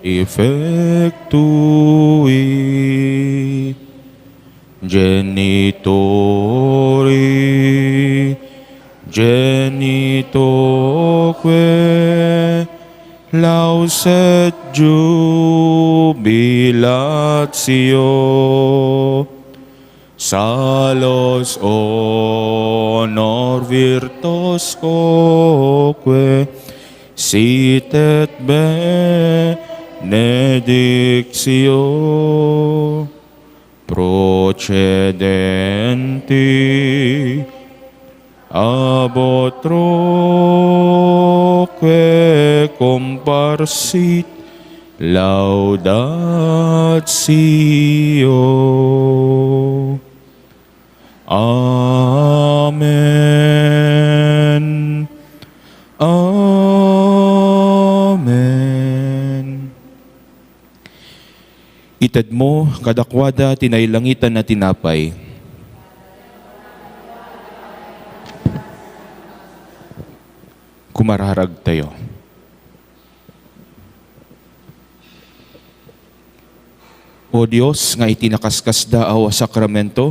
effectui genitori genitoque laus et jubilatio salos honor virtus quoque sit et benedictio procedenti ab utroque comparsit laudatio. Amen. Amen. Ited mo, kadakwada, tinaylangitan na tinapay. Kumararag tayo. O Diyos, nga itinakaskas daaw a sakramento,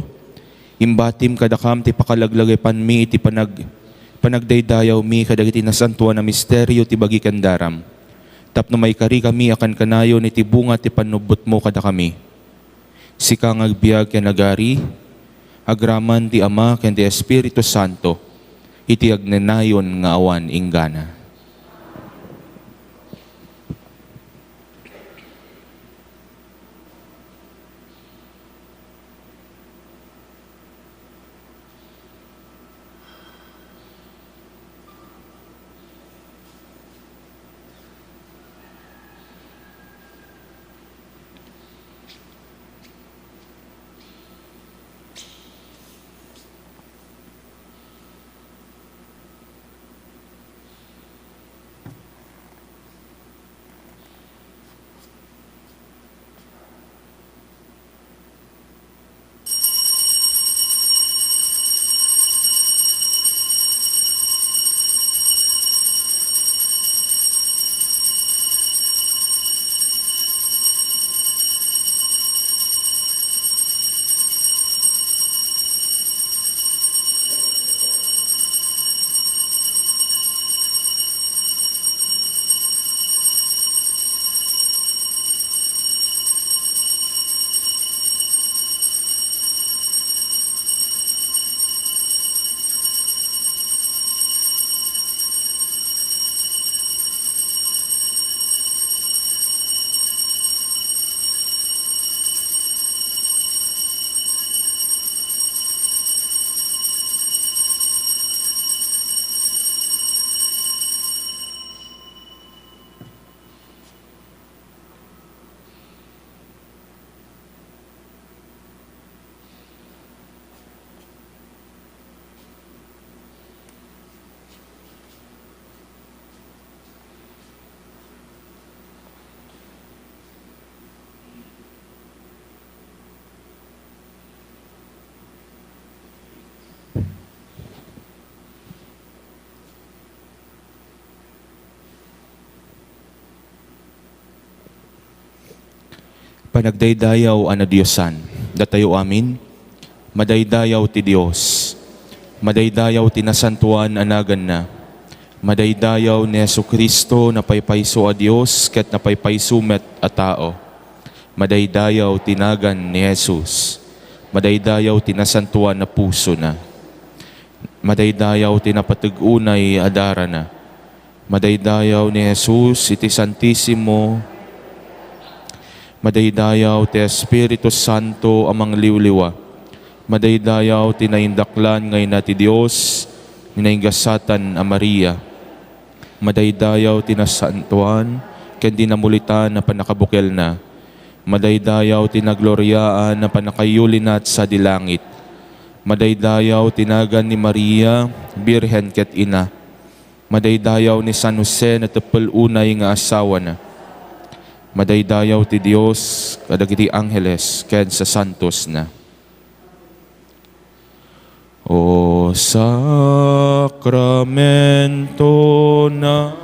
imbatim kadakam ti pakalaglagay panmi iti panagdaydayaw mi kadagiti nasantuan na misteryo ti bagikan daram. Tapno may kari kami akan kanayon iti bunga ti panubot mo kada kami. Sika nga agbiag ken nagari, agraman ti Ama ken ti Espiritu Santo, iti agnenayon nga awan inggana. Panagdaydayaw ana Diyosan, datayo amin, madaydayaw ti Dios, madaydayaw ti nasantuan anagan na, madaydayaw ni Jesucristo na paypayso a Dios ket na paypayso met a tao, madaydayaw tinagan ni Jesus, madaydayaw ti nasantuan na puso na, madaydayaw ti napatag-unay adara na, madaydayaw ni Jesus iti Santissimo, madaydayaw ti Espiritu Santo amang liwliwa. Madaydayaw ti naindaklan ngay na ti Diyos, ninaingasatan a Maria. Madaydayaw ti nasantuan, ken di namulitan na panakabukel na. Madaydayaw ti nagloryaan na panakayulinat sa dilangit. Madaydayaw tinagan ni Maria, Birhen ket ina. Madaydayaw ni San Jose na tepel unay nga asawa na. Madaydayaw ti Dios kadagiti angheles ken sa santos na. O sakramento na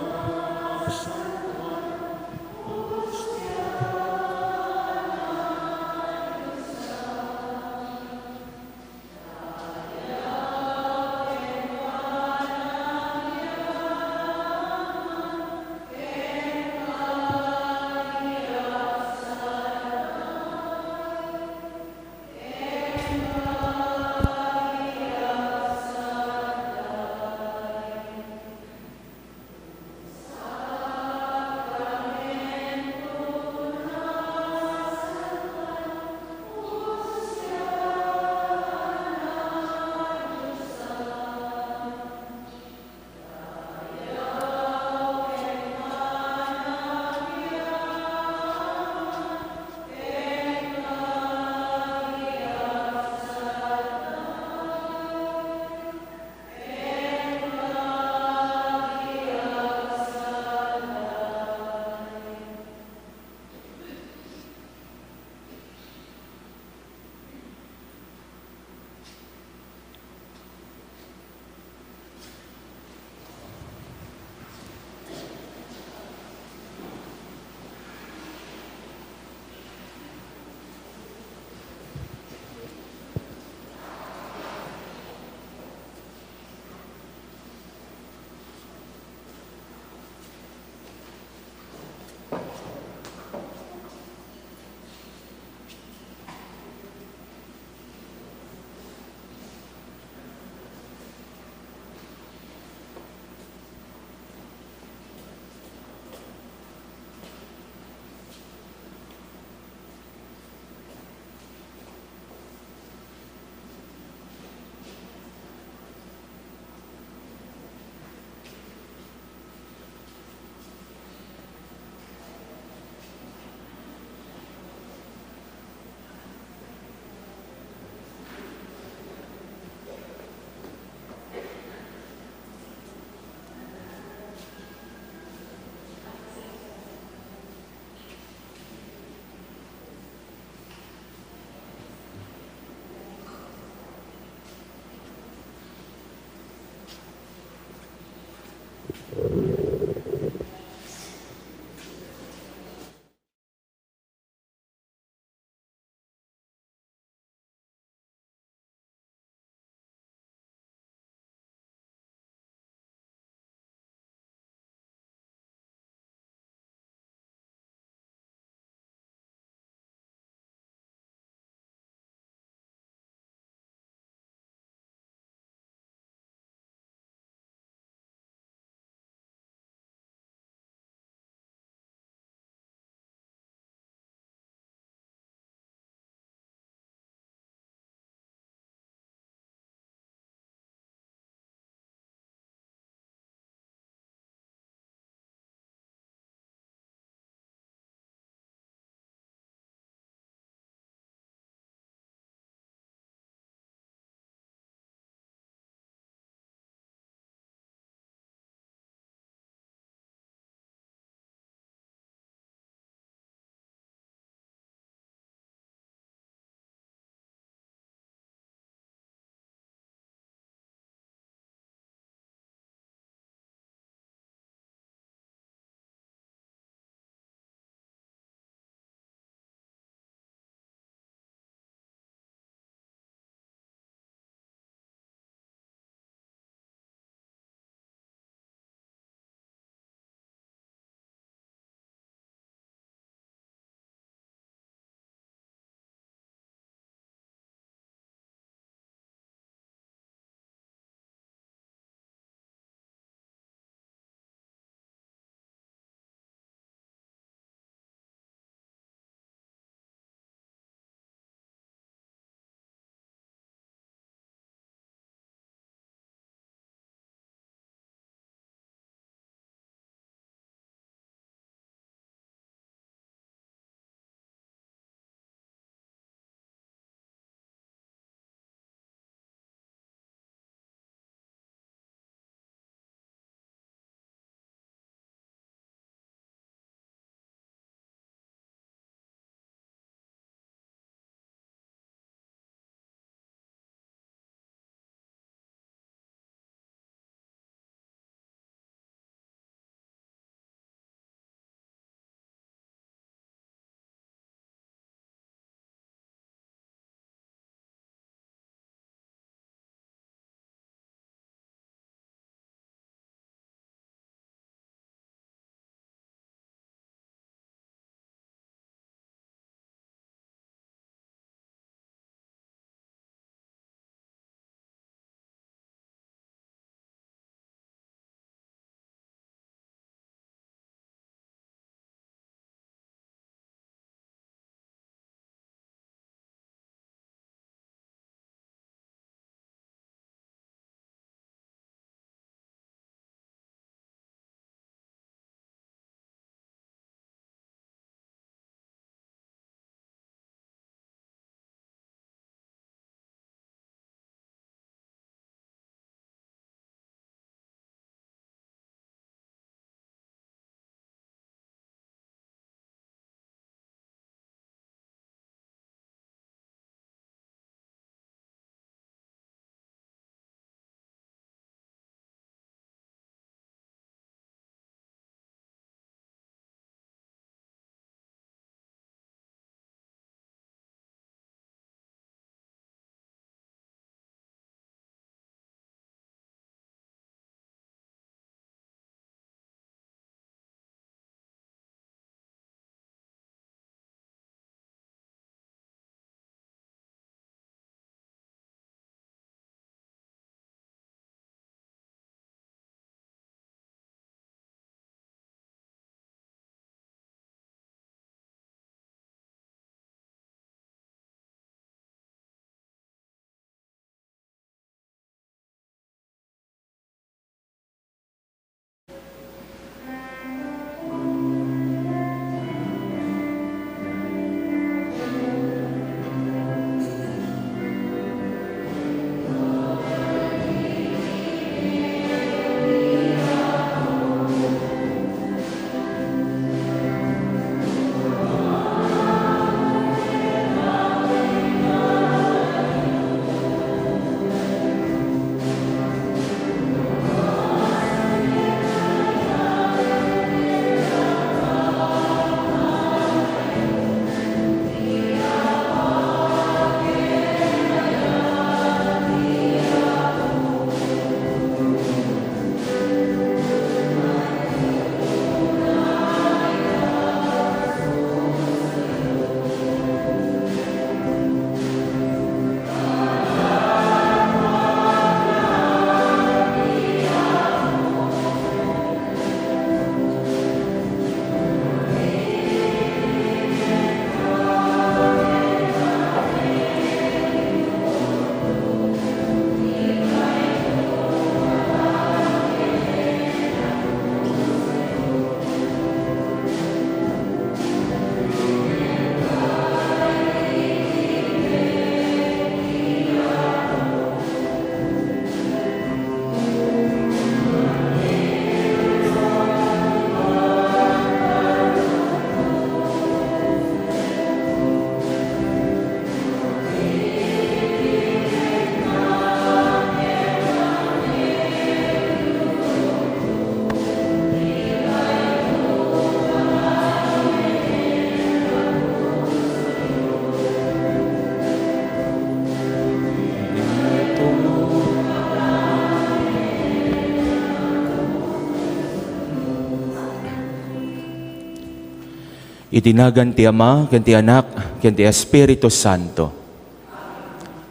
Itinagan ti Ama, ken ti Anak, ken ti Espiritu Santo.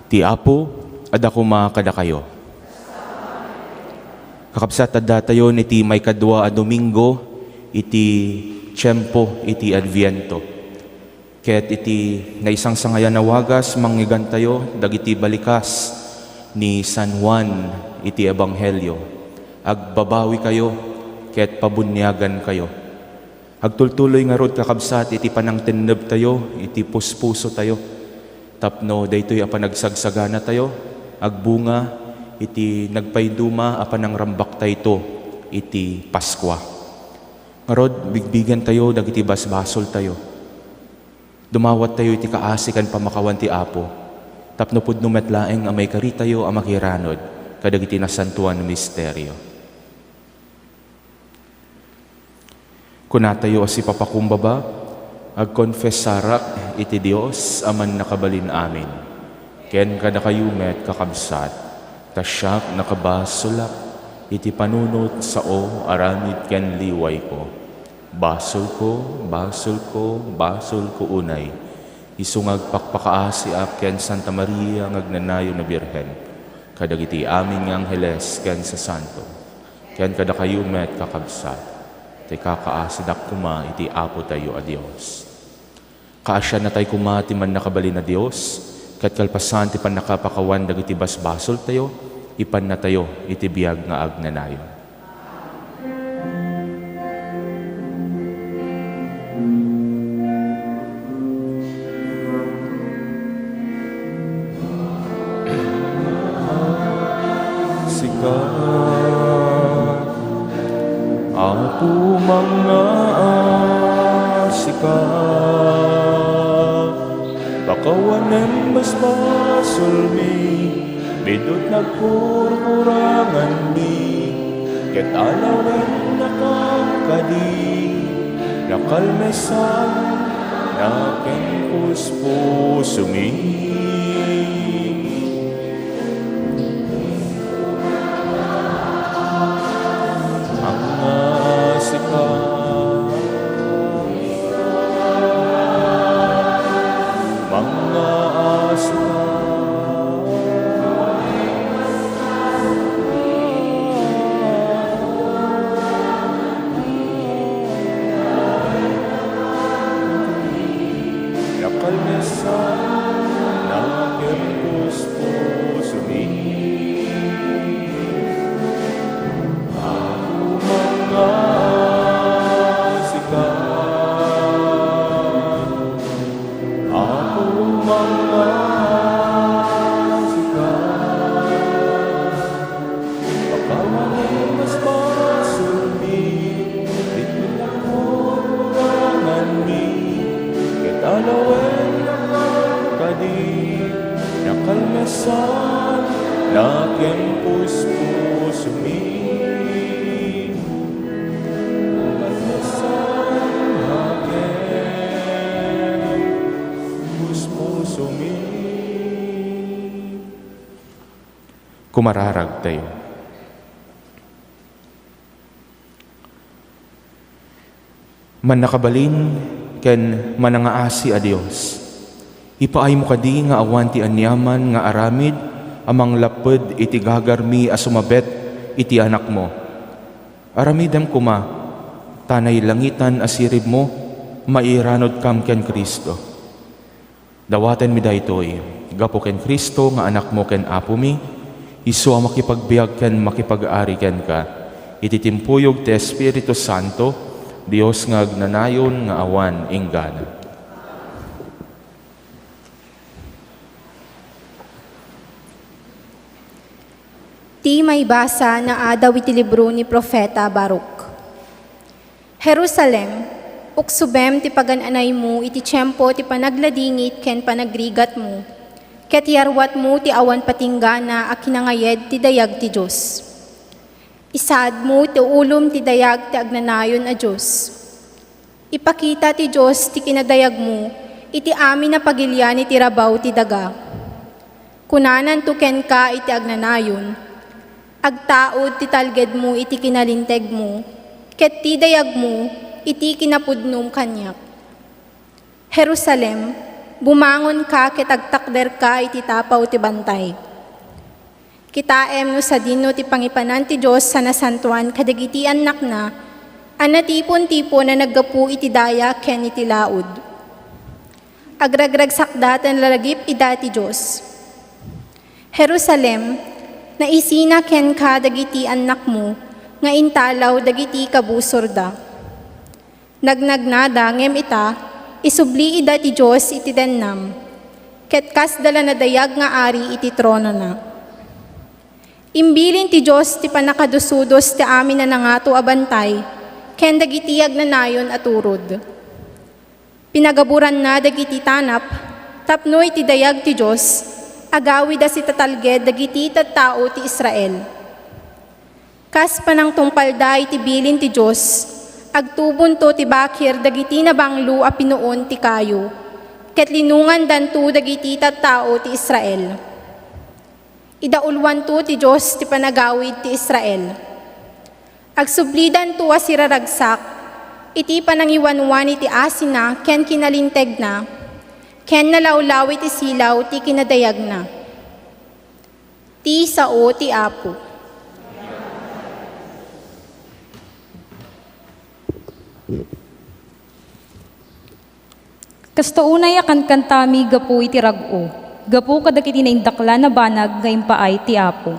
Ti Apo, adakuma kada kayo. Kakabsat adda tayo iti may kadwa a Domingo, iti tiyempo, iti Adviento. Ket iti naisang sangayan na wagas, manggigan tayo, dagiti balikas ni San Juan, iti Ebanghelyo. Agbabawi kayo, ket pabunyagan kayo. Agtultuloy nga rod kakabsat, iti panangtenneb tayo, iti puspuso tayo. Tapno, daytoy apanagsagsaga tayo, agbunga, iti nagpayduma, apanangrambak tayo, iti Paskwa. Nga rod, bigbigan tayo, dagiti basbasol tayo. Dumawat tayo, iti kaasikan pamakawan ti Apo. Tapno pudno metlaeng amay kari tayo, amakiranod, kadagiti nasantuan ng misteryo. Kunatayo si papakumbaba, agkonfesarak iti Dios aman nakabalin amin. Ken kada kayumet kakabsat, tasyak nakabasulak, iti panunot sao aramid ken liway ko. Basol ko unay. Isungag pakpakaasi ken Santa Maria ngagnanayo na Birhen. Kadagiti aming angheles ken sa santo. Ken kada kayumet kakabsat. Ti kakaasadak kuma iti Apo tayo a Dios. Kaasya na tayo kuma ti man nakabali na Dios, kat kalpasan ti pan nakapakawan dagiti basbasol tayo, ipan na tayo iti biyag nga agnanayon. Apo mga asika, bakawanan basbasol mi, bidot nagkurkurangan mi, ket alawen nakakadi, nakalmesan, naken puspuso mi. Kumararag tayo. Man nakabalin, ken manangaasi a Dios. Ipaay mo kadi nga awan ti anyaman nga aramid, amang lapod iti gagarmi a sumabet iti anak mo. Aramidem kuma, tanay langitan asirib mo, mairanod kam ken Kristo. Dawaten mi daytoy, gapo ken Kristo nga anak mo ken Apo mi, isu ang makipagbiag ken makipag-ari ken ka. Ititimpuyog ti Espiritu Santo, Dios nga agnanayon nga awan inggana. Ti may basa na adaw iti libro ni Profeta Baruch. Jerusalem, uksubem ti pagananay mo iti tiyempo ti panagladingit ken panagrigat mo. Ket yarwat mo ti awan patinggana a kinangayed ti dayag ti Diyos. Isaad mo ti ulom ti dayag ti agnanayon a Diyos. Ipakita ti Diyos ti kinadayag mo, iti amin na pagilyan iti rabaw ti daga. Kunanan tu ken ka iti agnanayon, agtaod ti talged mo iti kinalinteg mo, ket ti dayag mo iti kinapudnom kanyak. Jerusalem, bumangon ka ket agtakder ka iti tapaw ti bantay. Kitaem no sa dino ti pangipanan ti Diyos sa nasantuan kadagiti anak na, anatipon-tipon na naggapu iti daya ken iti laod. Agragrag sakdatan lalagip ida ti Diyos. Jerusalem, naisina ken ka dagiti anak mo, nga intalaw dagiti kabusorda. Nagnagnada ngem ita, isubli ida ti Diyos iti dennam, ket kas dala na dayag nga ari iti trono na. Imbilin ti Diyos ti panakadusudos ti amin na nangato abantay, ken dagitiyag na nayon at urod. Pinagaburan na dagiti tanap, tapno iti dayag ti Diyos, agawid da si tatalged dagiti tattao ti Israel. Kas panang tungpalda iti bilin ti Diyos, agtubon to ti bakir dagiti nabanglo a pinuon ti kayo, ket linungan danto dagiti tattao ti Israel. Idaulwan to ti Diyos ti panagawid ti Israel. Agsublidan to a siraragsak, iti panangiwanwan iti asina ken kinalinteg na, ken nalawlaw iti silaw ti kinadayag na. Ti sao ti Apo. Kastaunay akan kantami gapu iti rag-o. Gapu kadagiti naindakla na banag nga impaay ti Apo.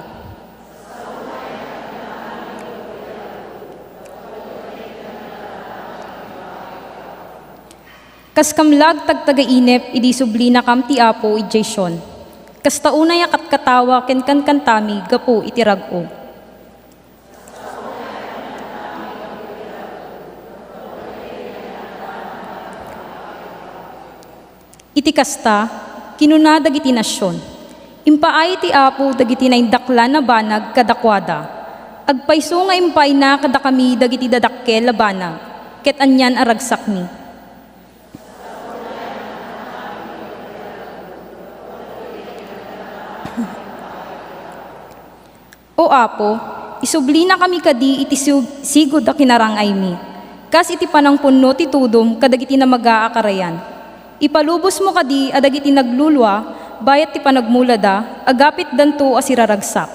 Kas kamlag tagtagainep idi subli na kam ti Apo ijay Sion. Kastaunay akat katawa ken kantami gapu iti rag-o. Iti kasta, kinuna dagiti nasyon. Impaay ti Apo dagiti naindakla na banag kadakwada. Agpayso nga impay na kadakami dagiti dadakkel a banag, ket anyan aragsak ni. O Apo, isubli na kami kadi iti sigod a kinarangay mi. Kas iti panangpunno ti tudom kadagiti na mag-aakarayan. Ipalubos mo kadi adagiti naglulwa, bayat ti panagmulada, agapit danto as iraragsak.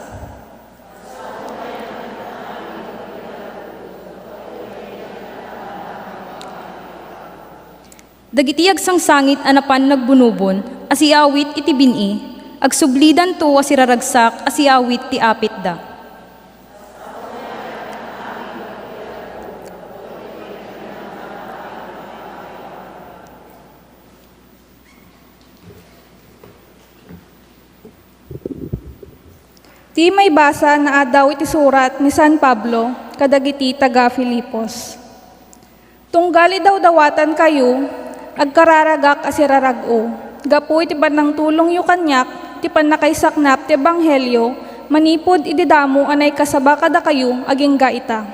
Dagiti agsangsangit anapan nagbunubon, as iawit iti bini, agsublidan to as iraragsak, as iawit ti apit da. Ti may basa na adaw iti surat ni San Pablo, kadagiti taga Filipos. Tunggali daw dawatan kayo, agkararagak asirarag-o. Gapu iti banang tulong yu kanyak, ti panakaisaknap ti Ebanghelyo, manipod ididamo anay kasaba kada kayo, aging gaita.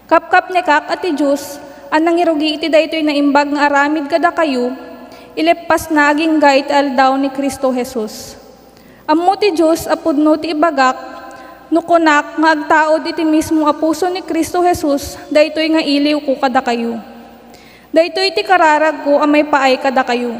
Kapkap nekak at ti Diyos, anang irugi iti daytoy na imbag nga aramid kada kayo, ilepas na aging gait aldaw ni Kristo Jesus. Ammo ti Diyos apudno ti ibagak, nukunak nga agtaod iti mismo apuso ni Kristo Jesus, daytoy nga iliw ko kada kayo. Daytoy ti kararag ko amay paay kada kayo.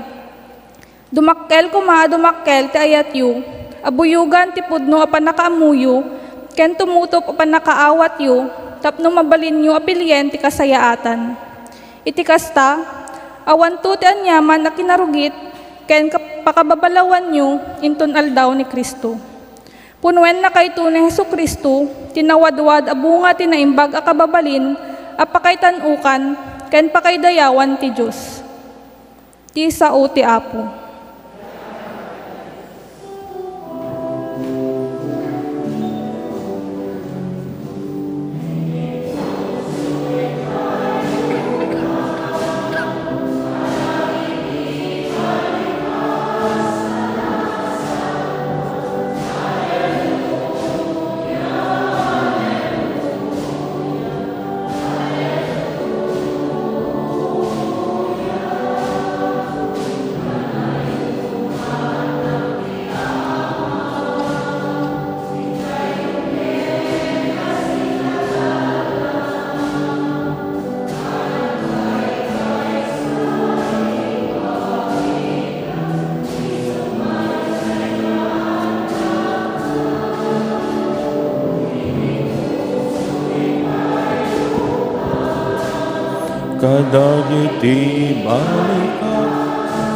Dumakkel dumakkel ti ayat yu, abuyugan ti pudno apan nakaamuyo, ken tumutop apan nakaawat yu, tapno mabalin yu apilyen ti kasayaatan. Iti kasta, awan to ti anyaman na kinarugit, ken pakababalawan nyo, inton aldaw ni Kristo. Punwen na kay ni Hesu Kristo, tinawadwad abunga tinaimbag akababalin, apakaytanukan, ken pakaydayawan ti Diyos. Ti sao ti Apo. kadagiti balika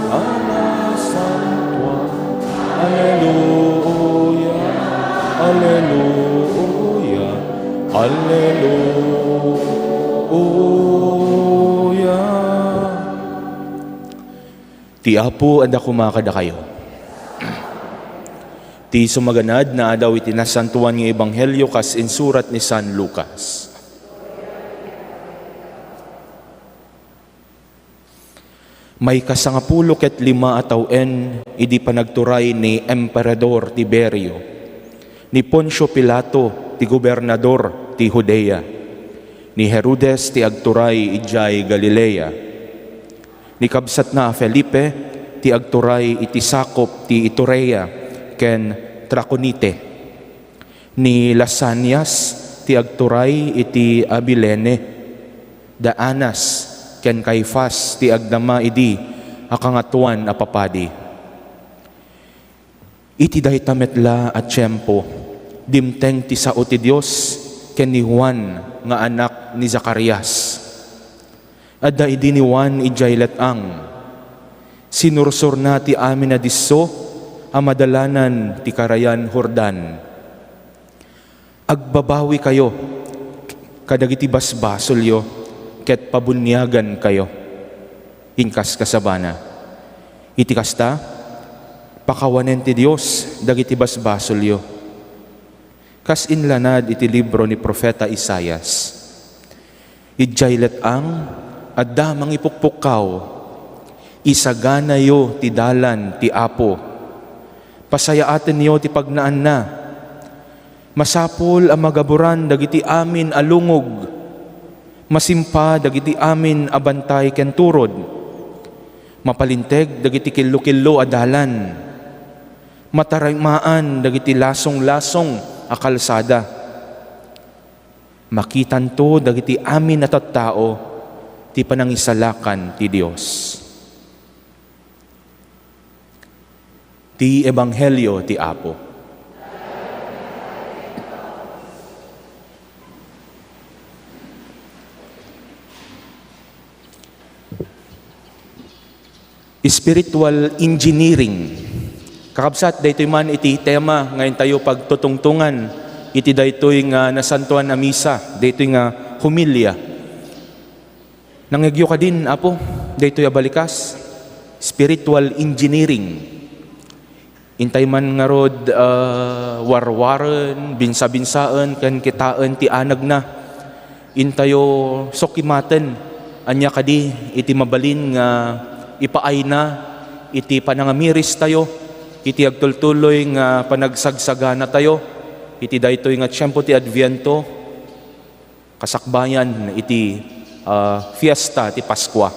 ana santuan. Alleluia, alleluia, alleluia. Ti Apo anda kumakada kayo. Ti sumaganad na adaw iti nasantuan ng Ebanghelyo kas insurat ni San Lucas. May kasangapulo ket 5 atawen idi panagturay ni Emperador Tiberio, ni Poncio Pilato ti gobernador ti Judea, ni Herodes ti agturay ijay Galilea, ni kabsat na Felipe ti agturay iti sakop ti Iturea ken Traconite, ni Lasanias ti agturay iti Abilene, da Anas ken Caifas ti agdama idi akangatuan a papadi. Iti dayta metla at tiyempo dimteng ti sao ti Dios ken ni Juan nga anak ni Zacarias. Adda idi ni Juan ijay letang sinursur na ti amin na disso a madalanan ti karayan Jordan. Agbabawi kayo kadagiti basbasolyo ket pabunyagan kayo ingkas kasabana. Iti kasta pakawanen ti Dios dagiti basbasolyo. Kas inlanad iti libro ni Profeta Isaias. Ijay letang adda mangipukpukaw isaganayo ti dalan ti Apo. Pasayaaten niyo ti pagnaan na. Masapol ang magaburan dagiti amin alungog. Masimpa dagiti amin abantay ken turod. Mapalinteg dagiti killo-killo a dalan. Mataraymaan dagiti lasong-lasong a kalsada. Makitanto dagiti amin na tattao ti panangisalakan ti Dios. Ti Ebanghelyo ti Apo. Spiritual engineering. Kakabsat, daytoy man iti tema ngayon tayo pagtutungtungan. Iti daytoy nga nasantuan na misa, daytoy nga humilya. Nangagyo ka din, Apo, daytoy abalikas. Spiritual engineering. Intay man nga rod warwaren, binsa-binsaan, kan kitaan ti anag na. Intayo sokimaten, anya kadi iti mabalin nga ipaay na, iti panangamiris tayo, iti agtultuloy nga panagsagsagana tayo, iti daytoy nga tiyempo ti Adviento, kasakbayan iti fiesta ti Paskwa.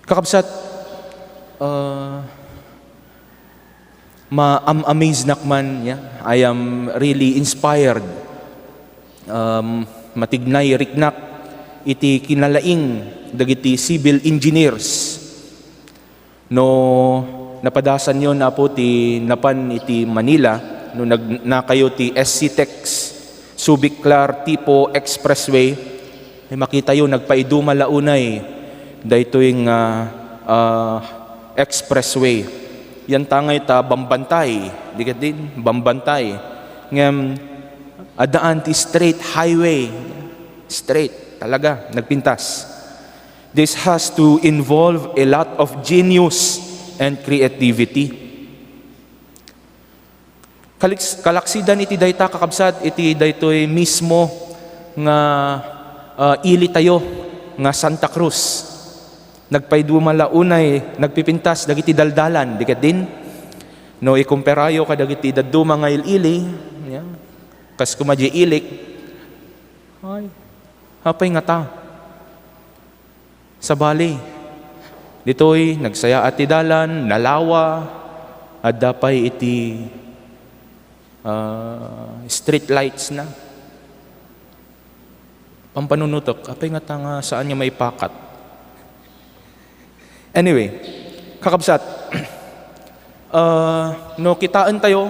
Kakabsat, ma-amaze nakman, I am really inspired, matignay riknak, iti kinalaing dagiti civil engineers no napadasan yon na po ti napan iti Manila no nakayo ti SCTEX Subic Clar Tipo Expressway ay makita yo nagpaiduma launay daytoy nga expressway yan tangay ta bambantay diket din bambantay ngem adaan ti straight highway straight talaga nagpintas. This has to involve a lot of genius and creativity. Kalaksidan iti dayta kakabsat, iti daytoy mismo nga ili tayo nga Santa Cruz. Nagpayduma launay, nagpipintas dagiti daldalan, diket din. No ikumperayo ka dagiti dadduma nga ili, kas kumadya ilik. Ay, hapay nga ta. Sa bali, dito'y nagsaya at dalan, nalawa, at dapay iti street lights na. Pampanunutok, apay nga tanga saan niya maipakat. Anyway, kakabsat, no kitaan tayo,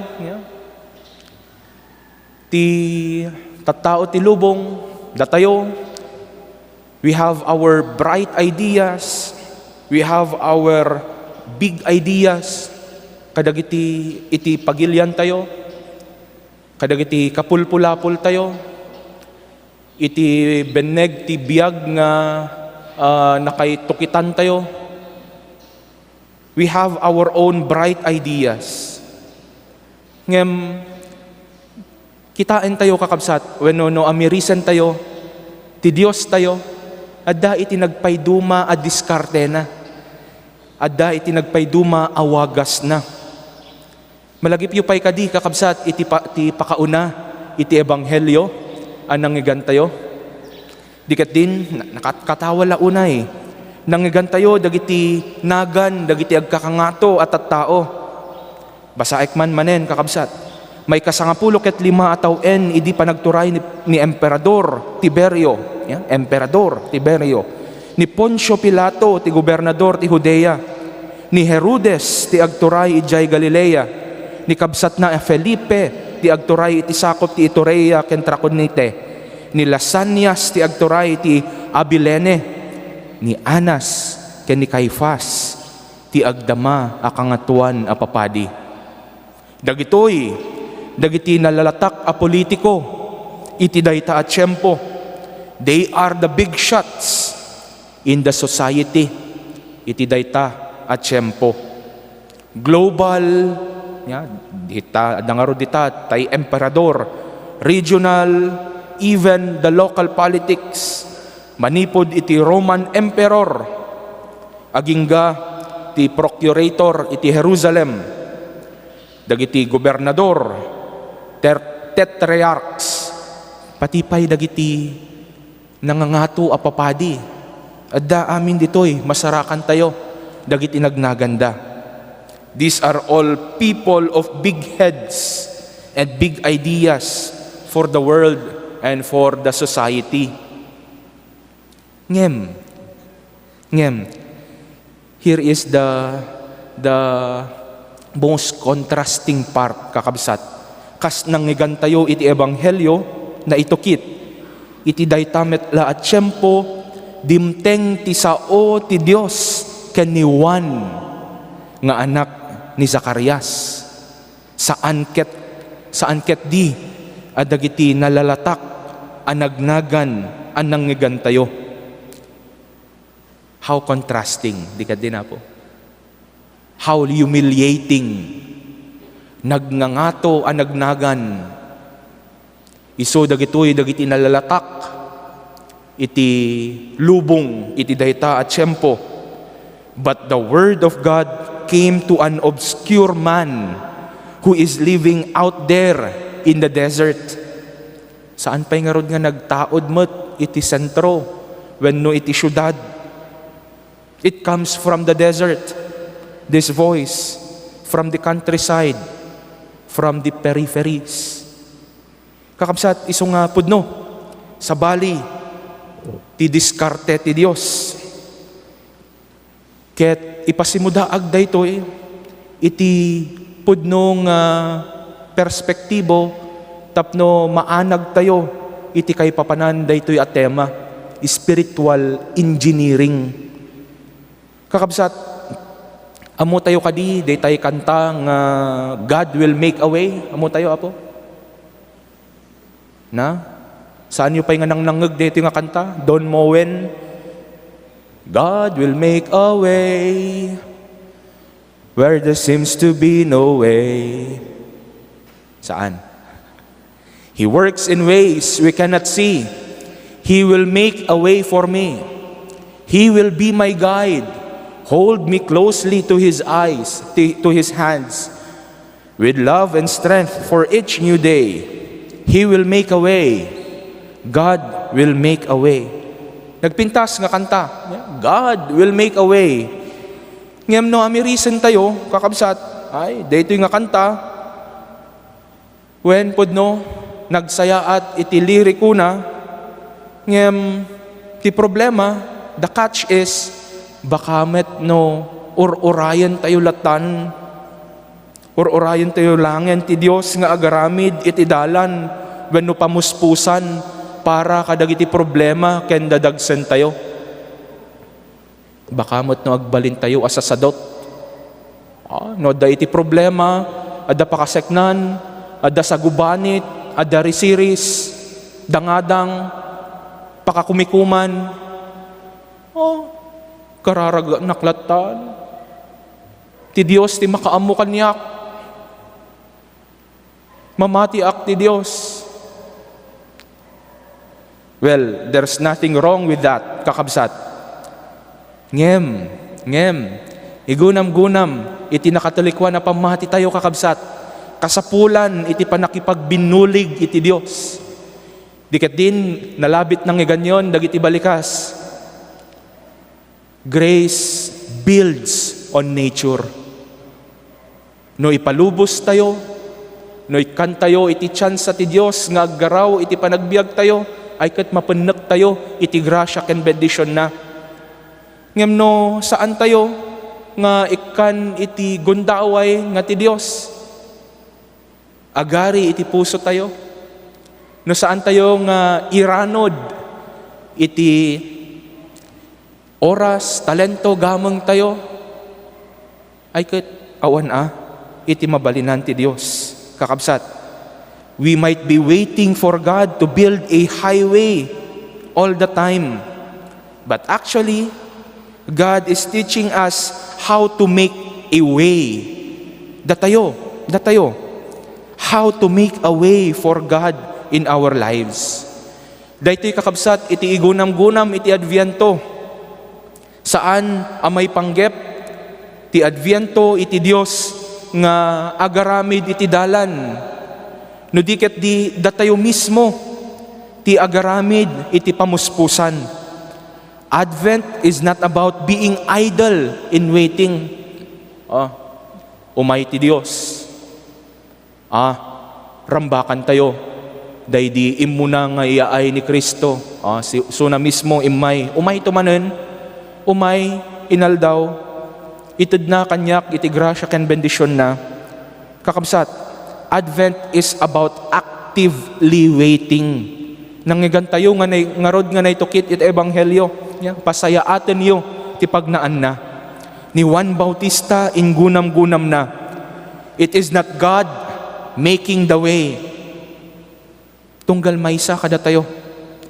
ti tattao ti lubong, datayo, We have our bright ideas. We have our big ideas. Kadagiti iti pagilyan tayo. Kadagiti kapulpulapul tayo. Iti beneg ti biyag nga nakaitukitan tayo. We have our own bright ideas. Ngem, kitain tayo kakabsat, when no amirisan tayo, ti Diyos tayo, adda iti nagpayduma a diskarte na. Adda iti nagpayduma awagas na. Malagip yu pay kadi kakabsat, iti pakauna, iti ebanghelyo, anang igan tayo. Dikat din, nakatawala unay. Nangigan tayo, dagiti nagan, dagiti agkakangato at tao. Basaik man manen, kakabsat. May 15 ataw idi panagturay ni Emperador Tiberio. Yeah? Emperador Tiberio. Ni Poncio Pilato, ti gobernador ti Judea. Ni Herodes, ti agturay ijay Galilea. Ni kabsat na Felipe, ti agturay iti sakop ti Iturea ken Traconite. Ni Lasanias, ti agturay ti Abilene. Ni Anas ken ni Caifas ti agdama a kangatuan a papadi. Dagiti nalalatak a politiko iti dayta a tiyempo. They are the big shots in the society iti dayta a tiyempo. Global dangaro dita tay emperador, regional, even the local politics. Manipod iti Roman Emperor, agingga ti procurator iti Jerusalem, dagiti gobernador, tetrarchs, patipay dagiti nangangato a papadi. Adda amin ditoy, masarakan tayo, dagiti nagnaganda. These are all people of big heads and big ideas for the world and for the society. Ngem, here is the most contrasting part, kakabsat. Kas nangigan tayo iti ebanghelyo na itukit, iti daytamet la at tiyempo, dimteng ti sao ti Dios ken ni Juan nga anak ni Zacarias. Saan ket di adagiti nalalatak anagnagan anangigan tayo. How contrasting, di ka din po. How humiliating. Nagngangato anagnagan. Iso dagiti nalalatak. Iti lubong, iti dayta at tiyempo. But the word of God came to an obscure man who is living out there in the desert. Saan pa'y nga rod nga nagtaod mo't iti sentro, when no iti syudad. It comes from the desert, this voice, from the countryside, from the peripheries. Kakabsat, iso nga pudno, sa bali, ti diskarte ti Dios. Ket ipasimudaag daytoy, iti pudno nga perspektibo, tapno maanag tayo, iti kay papanan daytoy at tema, spiritual engineering. Kakabsat, amo tayo kadi, day tayo kanta nga God will make a way. Amo tayo, apo? Na? Saan nyo pa yung nangnangag dito nga kanta? Don Moen, God will make a way where there seems to be no way. Saan? He works in ways we cannot see. He will make a way for me. He will be my guide. Hold me closely to His eyes, to His hands. With love and strength for each new day, He will make a way. God will make a way. Nagpintas nga kanta, God will make a way. Ngem no amirisan tayo, kakabsat, ay, dito nga kanta, when pudno, nagsayaat iti liriko na, ngem, ti problema, the catch is, bakamet no urayan tayo latan, urayan tayo langen ti Dios nga agaramid iti dalan, wenno pamuspusan para kadagiti problema ken dadagsen tayo. Baka mo't no agbalin tayo asasadot. No da iti problema, adda pakaseknan, adda sagubanit, adda risiris, dangadang, pakakumikuman. Kararaga naklatan. Ti Dios ti makaamu kanyak. Mamati ak ti Dios. Well, there's nothing wrong with that, kakabsat. Ngem, igunam-gunam, iti nakatalikwa na pamati tayo, kakabsat. Kasapulan, iti panakipagbinulig iti Dios. Diket din, nalabit ng iganyon, dagiti balikas. Grace builds on nature. No ipalubos tayo, no ikan tayo, iti tsansa ti Dios, nga aggaraw, iti panagbiag tayo, ay kat mapanak tayo, iti grasya ken bendisyon na. Ngem no, saan tayo, nga ikan iti gundaway, nga ti Dios. Agari iti puso tayo. No saan tayo, nga iranod, iti oras, talento, gamang tayo, ay kat awan iti mabalinan ti Dios. Kakabsat, we might be waiting for God to build a highway all the time. But actually, God is teaching us how to make a way. Datayo. How to make a way for God in our lives. Daytoy kakabsat, iti igunam-gunam, iti Adviento. Saan amay panggep? Ti Adviento, iti Dios nga agaramid iti dalan. No diket di datayo mismo ti agaramid iti pamuspusan. Advent is not about being idle in waiting. Umay ti Dios. Rambakan tayo. Day di imuna nga iyaay ni Kristo. Suna mismo umay tumanen, umay inaldaw, itid na kanyak, iti grasya ken bendisyon na. Kakabsat, Advent is about actively waiting. Nangigan tayo nga rod nga naitukit iti ebanghelyo. Pasayaaten yo ti pagnaan na. Ni Juan Bautista ingunam-gunam na. It is not God making the way. Tunggal maysa kada tayo.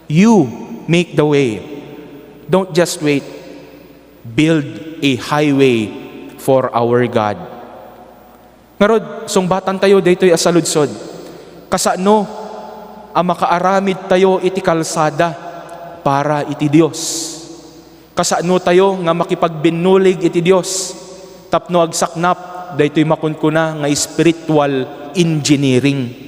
You make the way. Don't just wait. Build a highway for our God. Ngarod, sungbatan tayo daytoy asaludsod. Kasano ang makaaramid tayo iti kalsada para iti Dios. Kasano tayo nga makipagbinulig iti Dios. Tapno agsaknap daytoy makunkuna nga spiritual engineering.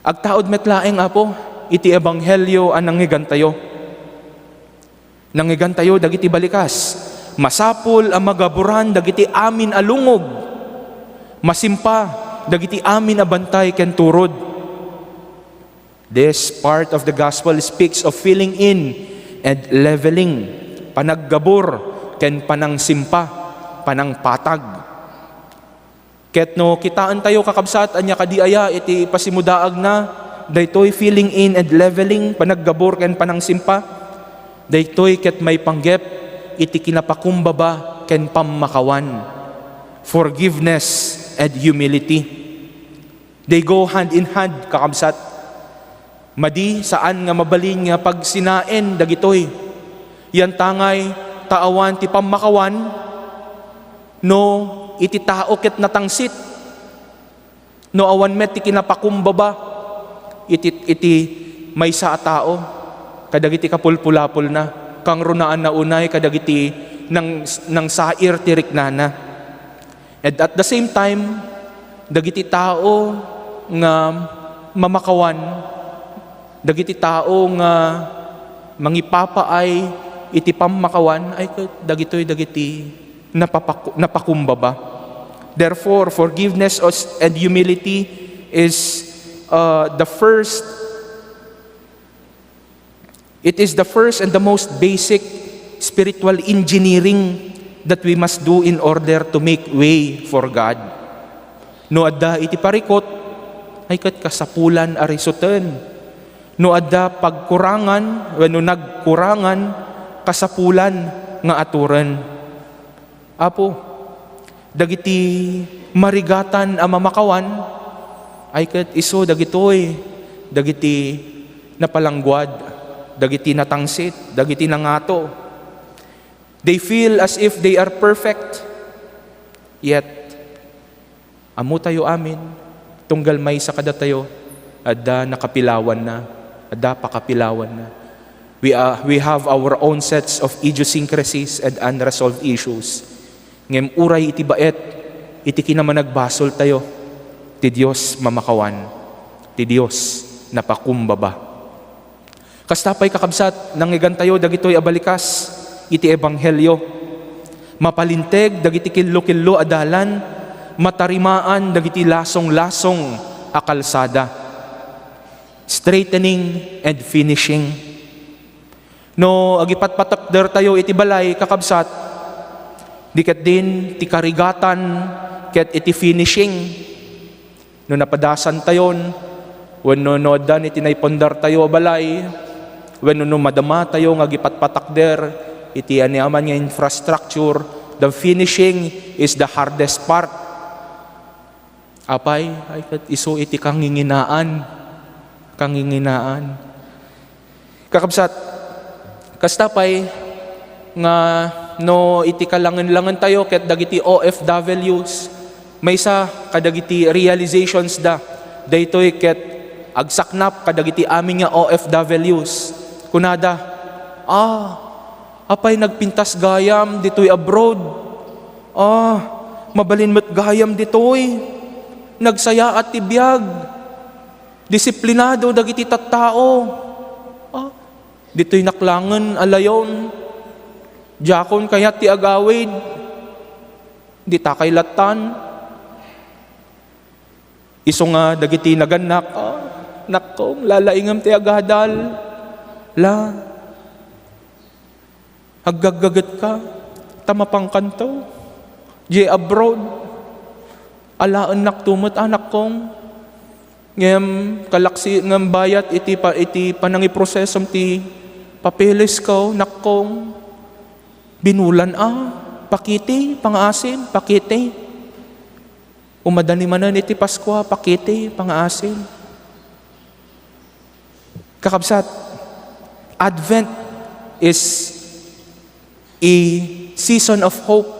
Agtaod metlaeng apo iti ebanghelyo anang ngigan tayo. Nanggigan tayo dagiti balikas. Masapul ang magaburan dagiti amin alungog. Masimpa dagiti amin abantay ken turod. This part of the gospel speaks of filling in and leveling, panaggabor ken panangsimpa, panangpatag. Ket no kitaan tayo kakabsat anya kadiaya iti pasimudaag na daytoy filling in and leveling, panaggabor ken panangsimpa. Daytoy ket may panggep iti kinapakumbaba ken pammakawan, forgiveness and humility. They go hand in hand, kakabsat. Madi saan nga mabalin nga pag sinaen dagitoy. Yan tangay taawan ti pammakawan no iti tao ket natangsit. No awan met ti kinapakumbaba iti maysa a tao kadagiti kapulpulapol na kang runaan na unay kadagiti nang sair ti riknana. And at the same time, dagiti tao nga mamakawan, dagiti tao nga mangipapaay iti pammakawan, ay dagiti napakumbaba. Therefore, forgiveness and humility is the first and the most basic spiritual engineering that we must do in order to make way for God. No adda iti parikot, ay kat kasapulan arisoten. No adda pagkurangan, wenno nagkurangan, kasapulan nga aturan. Apo, dagiti marigatan a mamakawan, ay ket iso dagitoy, dagiti napalangguad, dagiti natangsit, dagiti nangato. They feel as if they are perfect, yet amo tayo amin, tunggal may sa kada tayo, adda nakapilawan na, adda pakapilawan na. We have our own sets of idiosyncrasies and unresolved issues. Ngem uray iti baet, iti kinamanagbasol tayo, ti Diyos mamakawan, ti Diyos napakumbaba. Kastapay kakabsat, nangyigan tayo, dagitoy abalikas, iti ebanghelyo. Mapalinteg, dagiti killo-killo adalan, matarimaan, dagiti lasong-lasong akalsada. Straightening and finishing. No, agipatpatakder tayo iti balay, kakabsat, diket din ti karigatan, ket iti finishing. No napadasan tayon, wenno nodan iti naipondar tayo balay, wenno no madama tayo nga gipatpatakder, iti aniaman nga infrastructure, the finishing is the hardest part. Apay, ay ket iso iti kanginginaan. Kakabsat, kastapay nga no iti kalangan-langan tayo ket dagiti OFWs maysa kadagiti realizations daytoy ket agsaknap kadagiti amin nga OFWs kunada apay nagpintas gayam ditoy abroad, mabalin met gayam ditoy, nagsaya at tibiyag, disiplinado dagiti tattao, dito'y naklangan alayon, jakon kayat ti agawid, di takay latan. Iso nga dagiti naganak, nakong lalaingam ti agadal, haggagagat ka, tamapang kanto, di abroad, alaan naktumot anak kong, ngem kalaksi ngem bayat iti panangiprosesom ti papeles ko, nakong binulan pakiti, pangasin, pakiti. Umadani manan iti Pasko, pakiti, pangasin. Kakabsat, Advent is a season of hope.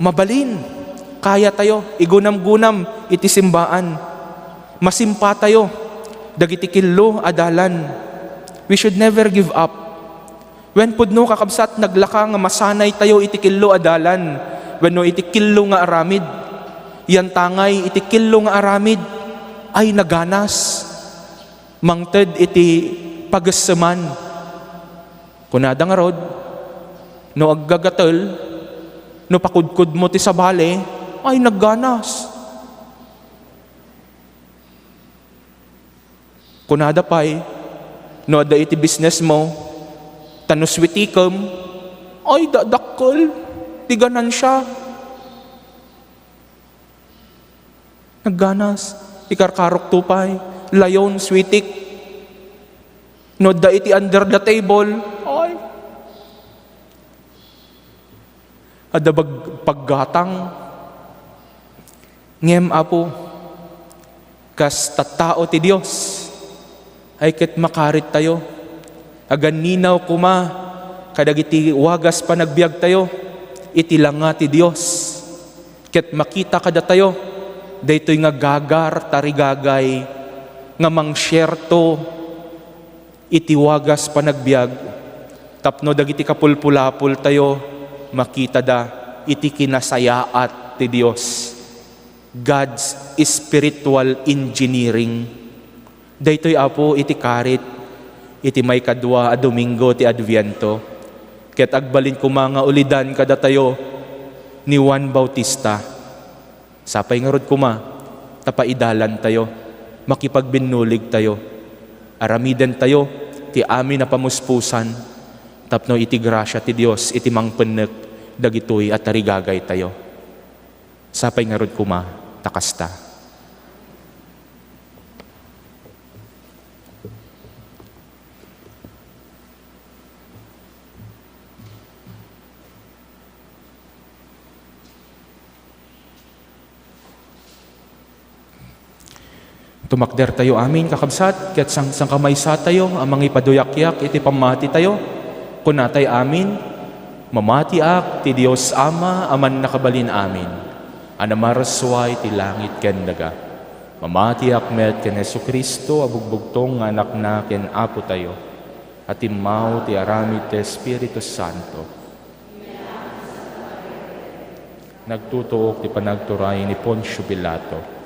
Mabalin, kaya tayo, igunam-gunam iti simbaan. Masimpa tayo, dagiti killo adalan. We should never give up. When pudno kakabsat naglaka nga masanay tayo iti killo adalan, wenno iti killo nga aramid, yan tangay iti killo nga aramid ay naganas, mangted iti pagessaman. Kunada nga rod, no aggagatel, no pakudkud mo ti sabale, ay nagganas. Kunada pa'y, no ada iti business mo, tanuswitikom, ay dadakkel, tiganan siya. Nagganas, ikarkarok tupay, layon, switik, no da iti under the table, ay, ada paggatang, ngem apo, kas tattao ti Dios, ay ket makarit tayo, agan ninaw kuma, kadagiti wagas panagbiag tayo, iti langa ti Dios, ket makita kada tayo, daytoy nga gagar tarigagay, nga mangsyerto, iti wagas panagbiag, tapno dagiti kapulpulapul tayo, makita da, iti kinasayaat ti Dios. God's spiritual engineering. Daytoy apo iti karit, iti may kadwa a Domingo ti Adviento, ket agbalin ko mga ulidan kada tayo ni Juan Bautista. Sapay nga rod kuma, tapaidalan tayo, makipagbinulig tayo, aramiden tayo, ti amin na pamuspusan, tapno iti grasya ti Dios, iti mangpenek, dagitoy at tarigagay tayo. Sapay nga rod kuma, takasta. Tumakder tayo amin kakabsat, ket sang kamay sa tayo, amang ipaduyak-yak, iti pamati tayo. Kunatay amin, mamatiak ti Dios Ama, aman nakabalin amin. Anamarasway ti langit ken daga. Mamatiak met ken Hesu Kristo, abugbugtong nga anak na ken Apo tayo. At imaw ti aramid ti Espiritu Santo. Nagtutuok ti panagturay ni Poncio Pilato.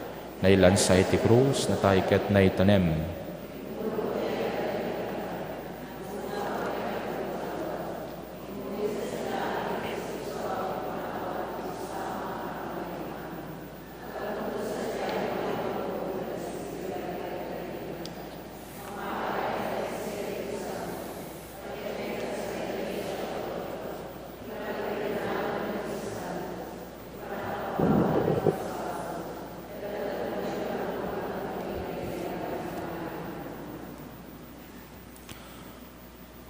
Nailansay ti krus na tayo ket naitanem.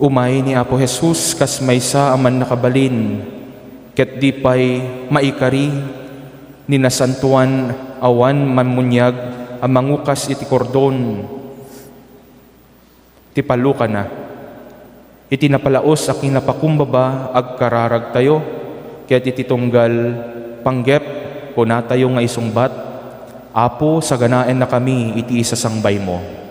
Umay ni Apo Jesus kas maysa aman nakabalin, ket di pay maikari ni nasantuan awan mamunyag amangukas iti kordon. Ti paluka na, iti napalaos a kinapakumbaba agkararag tayo, ket iti tunggal panggep kuna tayo nga isungbat, Apo saganaen na kami iti isasangbay mo.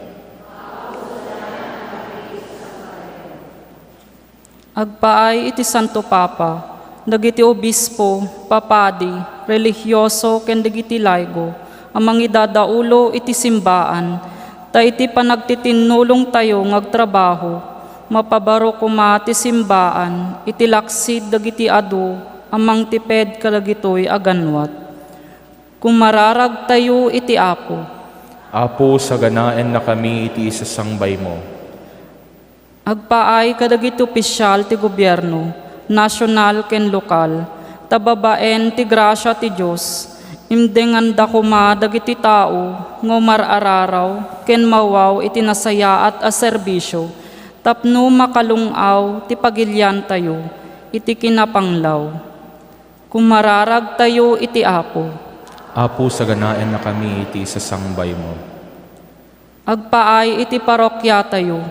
Agpaay iti Santo Papa, dagiti obispo, papadi, religyoso, ken dagiti laygo, amang idadaulo iti simbaan, ta iti panagtitinulong tayo ngagtrabaho, mapabaro kuma ti simbaan, iti laksid dagiti adu, amang tiped kalagitoy aganwat. Kumararag tayo iti Apo. Apo saganaen na kami iti isasangbay mo. Agpaay kadagiti opisyal ti gobyerno, nasyonal ken lokal, tababaen ti grasya ti Dios, imdengan da kuma dagiti tao, ngomarararaw, ken mawaw iti nasayaat a serbisyo, tapno makalungaw ti pagilyan tayo, iti kinapanglaw. Kumararag tayo iti Apo. Apo saganaen na kami iti isasangbay mo. Agpaay iti parokya tayo,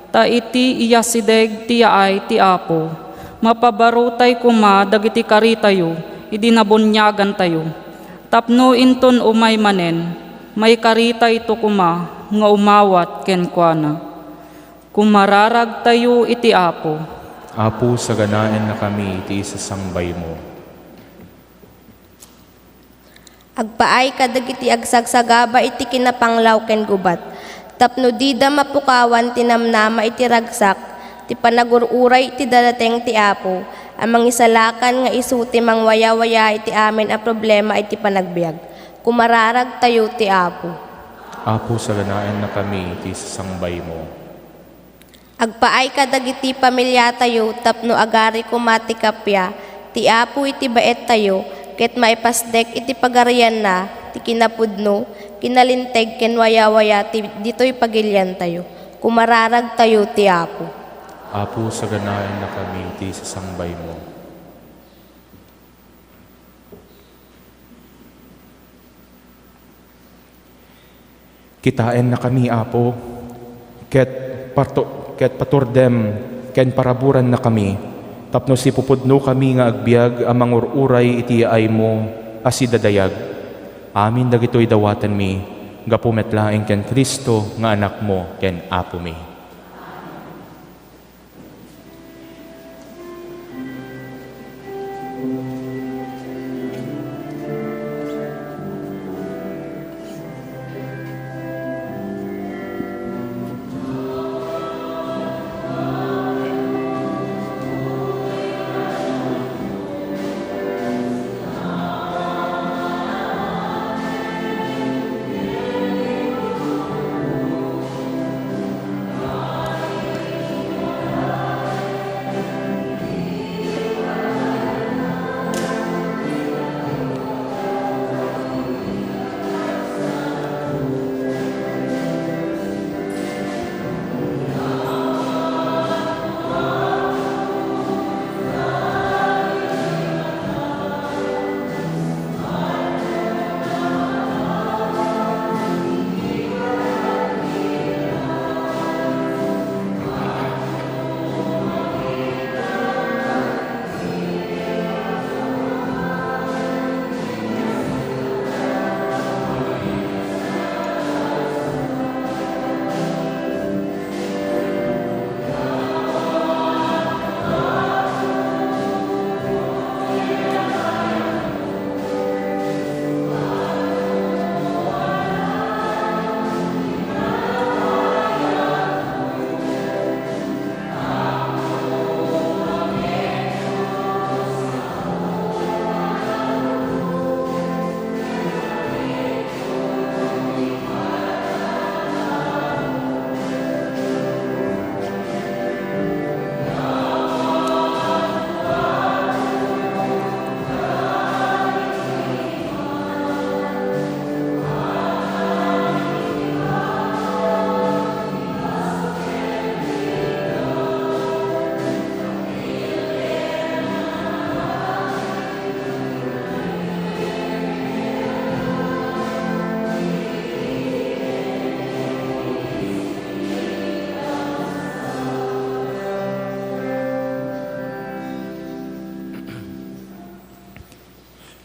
ta iti iyasideg ti yaay ti Apo, mapabarutay kuma dagiti kari tayo, idinabunyagan tayo. Tapno inton umay manen, may karita ito kuma, nga umawat ken kuana. Kumararag tayo iti Apo. Apo saganaen na kami iti isasangbay mo. Agpaay kadagiti agsagsagaba iti kinapanglaw ken gubat. Tapno dida mapukawan tinamnama iti ragsak, ti panagururay iti dalateng ti Apo, amang isalakan nga isuti mangwaya-waya iti amin a problema iti panagbiag. Kumararag tayo ti Apo. Apo saganaen na kami iti isasangbay mo. Agpaay kadagiti pamilya tayo, tapno agari kumati kapya, ti Apo iti baet tayo, ket maipasdek iti pagarian na, ti kinapudno, kinalinteg ken waya-waya ti ditoy pagilyan tayo. Kumararag tayo ti Apo. Apo saganaen na kami iti isasangbay mo. Kitain na kami, Apo, ket paturdem ken paraburan na kami, tapno si pupudno kami nga agbiag amang ururay iti ay mo asidadayag. Amin dagitoy dawatan mi, gapu metlaeng ken Kristo nga anak mo ken Apo mi.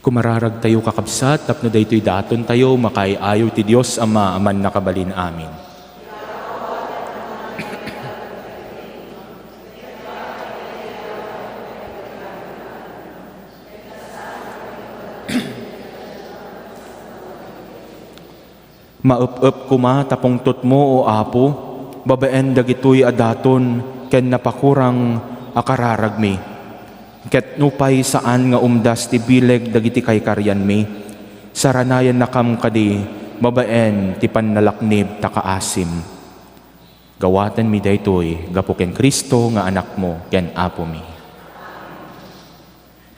Kumararag tayo kakabsat, tapno daytoy daton tayo, makaiayo ti Diyos Ama, aman nakabalin amin. Maup-up kuma tapungtot mo o apo, babaen dagitoy adaton, ken napakurang akararag mi. Ket nupay saan nga umdas ti bileg dagiti kay karyan mi, saranayan nakam kadi, babaen ti pannalaknib takaasim. Gawatan mi daytoy, gapo ken Kristo nga anak mo, ken apo mi.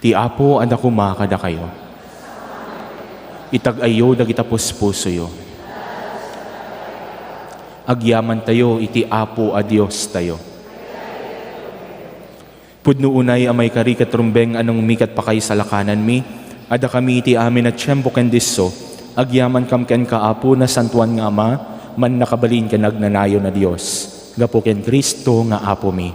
Ti apo anak kuma kada kayo. Itag-ayo dagita puspuso yo. Agyaman tayo, iti apo a Dios tayo. Pudno unay amay kari katrumbeng anong mikat pa kay salakanan mi, ada kami iti amin at tiyempo ken disso, agyaman kam ken kaapo na santuan nga ama, man nakabalin ken nagnanayo na Dios, gapo ken Kristo nga apo mi.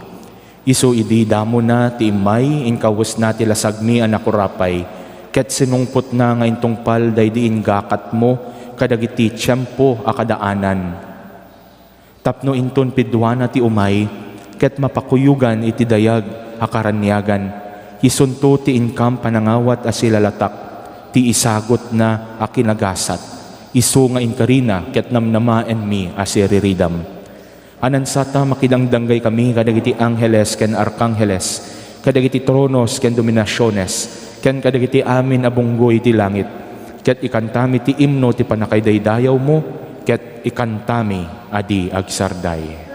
Isu idi damo na ti imay, inkawos na ti lasag mi anakurapay, ket sinungput na nga intungpal daydiin gakat mo, kadagiti tiyempo akadaanan. Tapno inton pidwana ti umay, ket mapakuyugan iti dayag, akaranyagan, isunto ti inkam panangawat as silalatak, ti isagot na akinagasat, isu nga inkarina, ket namnamaen mi as iriridam. Anansata makidangdanggay kami kadagiti angheles ken arkangheles, kadagiti tronos ken dominasyones, ken kadagiti amin abunggoy ti langit, ket ikantami ti imno ti panakaydaydayaw mo, ket ikantami adi agsarday.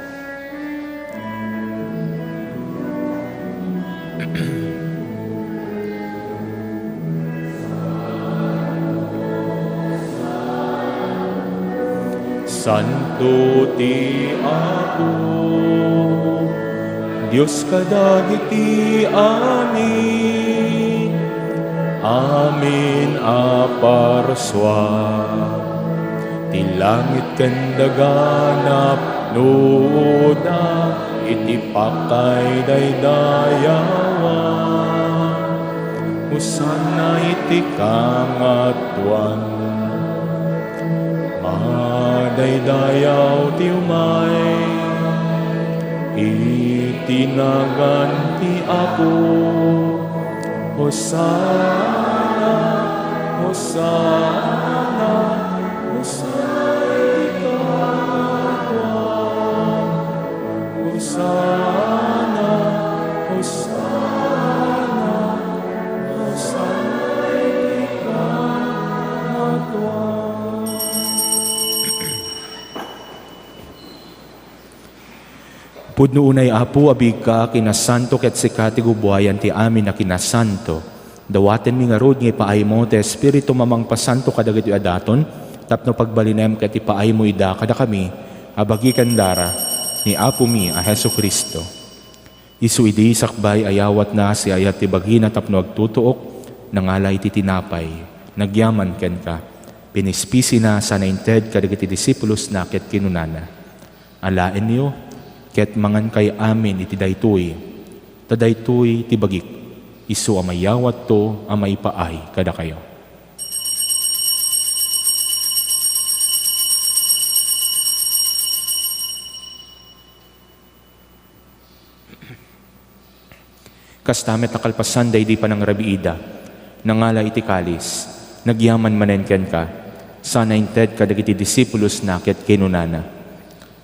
Santo ti Apo, Dios kadagiti amin, amin a parswa, ti langit ken daganap nuda, iti pakay daydayawa, usana iti kangatuan. Daydayaw ti umay, itinagan ti Apo, Hosana, Hosana, Hosana ikatwa, Hosana, Hosana, Hosana ikatwa. Pudno unay Apo, abig ka, kinasanto ket sika ti gubuayan ti amin na kinasanto. Dawaten mi nga rod nga ipaay mo, te Espiritu mamang pasanto kadagiti adaton, tapno pagbalinem ket ipaay mo ida kada kami, abagi kandara, ni Apo mi a Hesu Kristo. Isu idi sakbay ayawat na si ayat ti bagi na tapno agtutuok, nangalay ti tinapay, nagyaman ken ka, pinispisi na sa nainted kadagiti disipulos na ket kinunana. Alaen niyo, ket mangan kay amin iti daytoy, tadaytoy ti bagik, isu amayawat to amay paay kada kayo. Kastamet na kalpasan daydi pa ng rabiida, nangala iti kalis, nagyaman manen ken ka, sana inted kadagiti disipulos na ket kinunana.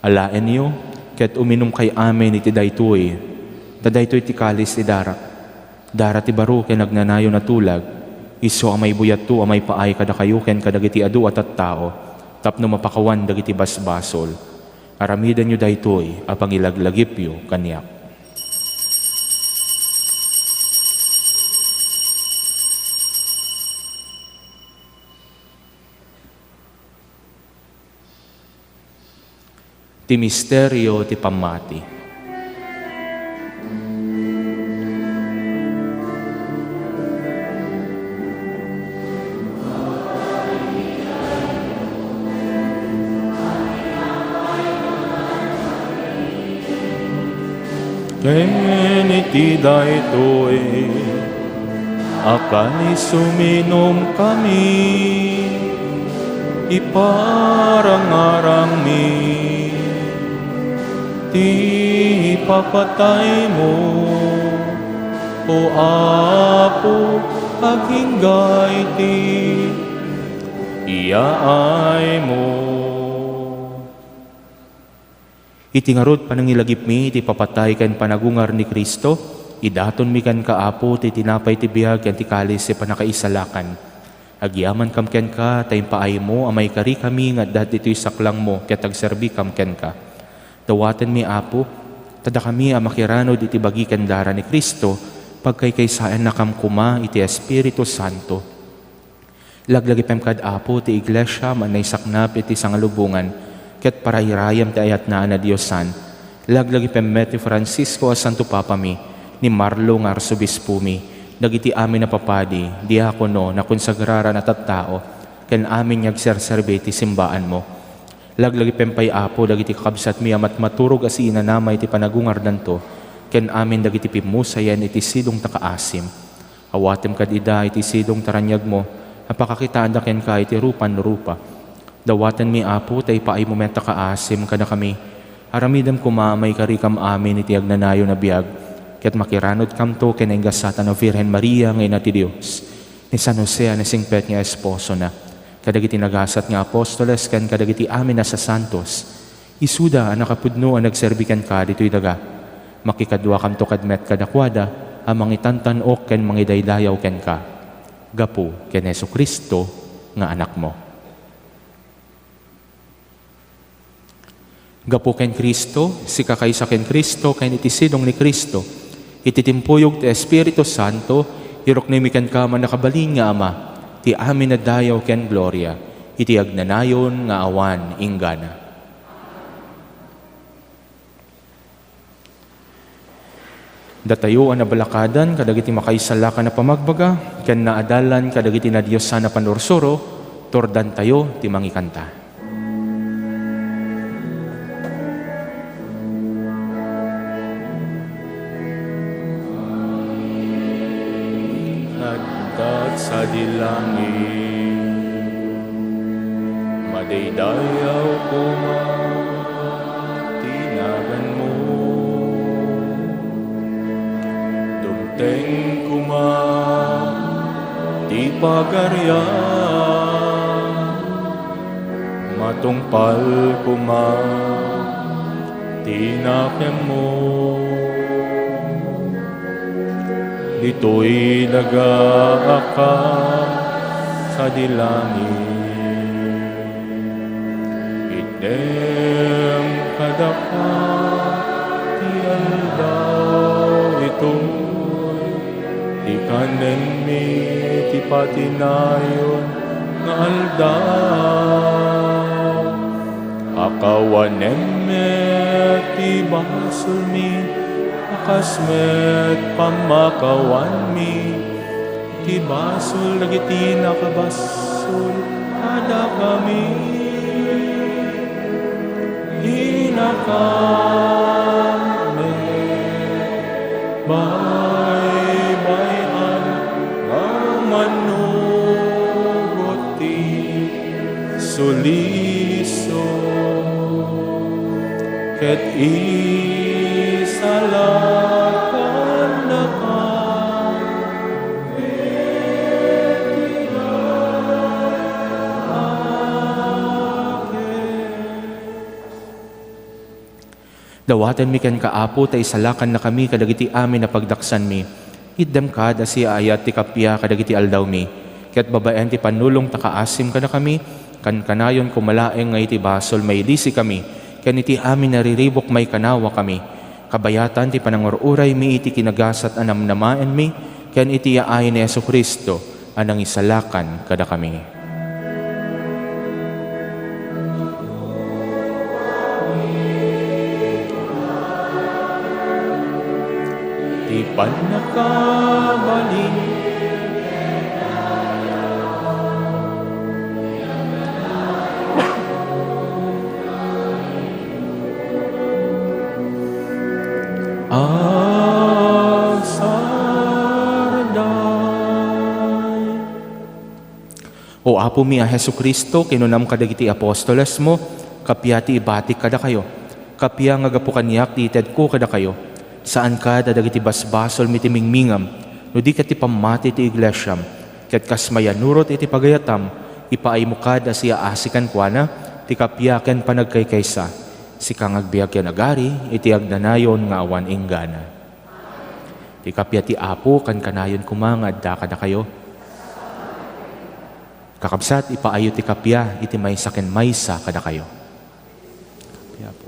Alaen niyo, ket uminom kay amin iti daytoy, tadaytoy ti kalis ti darak, dara ti baro ken nagnanayo na tulag, isu amay buyat to amay paay kada kayo ken kadagiti adu at tao, tapno mapakawan dagiti basbasol, aramidan nyo daytoy apang ilaglagip yo kanyak. Ti misteryo ti pamati. Ken iti daytoy, akay suminom kami, iparang-arang mi, ti papatay mo, o Apo, aghinggay ti iyaay mo. Iti ngarod panangilagip mi, iti papatay kan panagungar ni Kristo, idaton mi kan kaapo, ti tinapay ti biyag, kan ti kalis, ti panakaisalakan. Agyaman kam ken ka, tayong paay mo, amay kari kami, nga dati ito'y saklang mo, kaya tagserbi kam ken ka. Dawatan mi Apo, tada kami amakiranod iti bagi kandara ni Kristo, pagkaykaysaan na kam kuma, iti Espiritu Santo. Laglagipem kad Apo, ti iglesia, manay saknap, iti sangalubungan, ket parairayam ti ayat na Diyosan. Laglagipem met ti Francisco a Santo Papa mi, ni Marlo nga Arsobispo mi, dagiti amin na papadi, diakono na konsagraran at tao, ken amin yagserserbe ti simbaan mo. Laglagipem pay Apo, dagiti kakabsat mi amat maturog as inanamay ti panagungar danto, ken amin dagiti pimusayan iti sidong takaasim. Awatem kad ida iti sidong taranyag mo, apakakitaan da ken ka iti rupan rupa. Dawatan mi Apo, tay paay mo meta kaasim kada kami. Aramidam kumamay karikam amin iti agnanayo na biyag. Ket makiranod kam to ken ingasatan na Virhen Maria ngayon ti Dios. Ni San Jose na singpet nga esposo na. Kadagiti nagasat nga apostoles ken kadagiti amin na sa santos. Isuda ang nakapudno ang nagserbikan ka dito'y daga. Makikadwa kam to kadmet kadakwada, amang itantanok ken mangidaydayaw ken ka. Gapu ken Jesucristo nga anak mo. Gapu ken Kristo, si kakaysa ken Kristo, ken itisidong ni Kristo, ititimpuyog ti Espiritu Santo, irok na imikan ka man nakabalin nga Ama, ti amin na dayaw ken gloria, iti agnanayon nga awan inggana. Datayo ang nabalakadan, kadagiti makaisalakan na pamagbaga, ken naadalan kadagiti na Diyosan na panursuro, tordan tayo ti mangikanta. Sa dilangit, madaydayaw ko tinagan mo, dumteng kuma di pagarya, matungpal kuma tinakem mo. Dito'y nag-aaka sa dilangit. Idem kadaka ti aldaw ito'y di kanen mi ti patinayon nga aldaw. Akawanem met ti basol mi, kasmet pamakawan mi, ti basol dagiti nakabasol kada kami. Inakame bay-bayan nga manugot ti suliso, ket isalakan na ka dawatan mi ken kaapo ta isalakan na kami kadagiti amin na pagdaksan mi. Iddem kada si ayat ti kapya kadagiti aldaw mi. Ket babaen ti panulong takaasim kada kami, kan kanayon kumalaeng nga iti basol may disi kami, ken iti amin nariribok may kanawa kami. Kabayatan ti panangururay mi iti kinagasat anamnamaen mi, ken iti yaay ni Jesucristo anang isalakan kada kami. Ti panakabalin agsarda Apo mi a Hesu Kristo, kinunam kadagiti apostoles mo, kapya ti ibati kada kayo. Kapya nga gapu kanyak ti ited ko kada kayo. Saan ka dadagiti basbasol miti mingmingam, no di ka ti pamati ti iglesyam, ket kas mayanurot iti pagayatam, ipaay mo kada siya asikan kuana, ti kapya ken panagkaykaysa. Si kang agbiag yan agari, iti agnanayon nga awan inggana. Ti kapya ti Apo kan kanayon kumangad da kada kayo. Kakabsat, ipaayo ti kapya, iti maysa ken maysa kada kayo. Kapya po.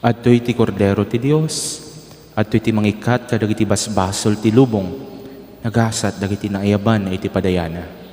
At ti kordero ti Dios, at ti mangikat kadagiti basbasol ti lubong, nagasat dagiti naayaban iti padayana.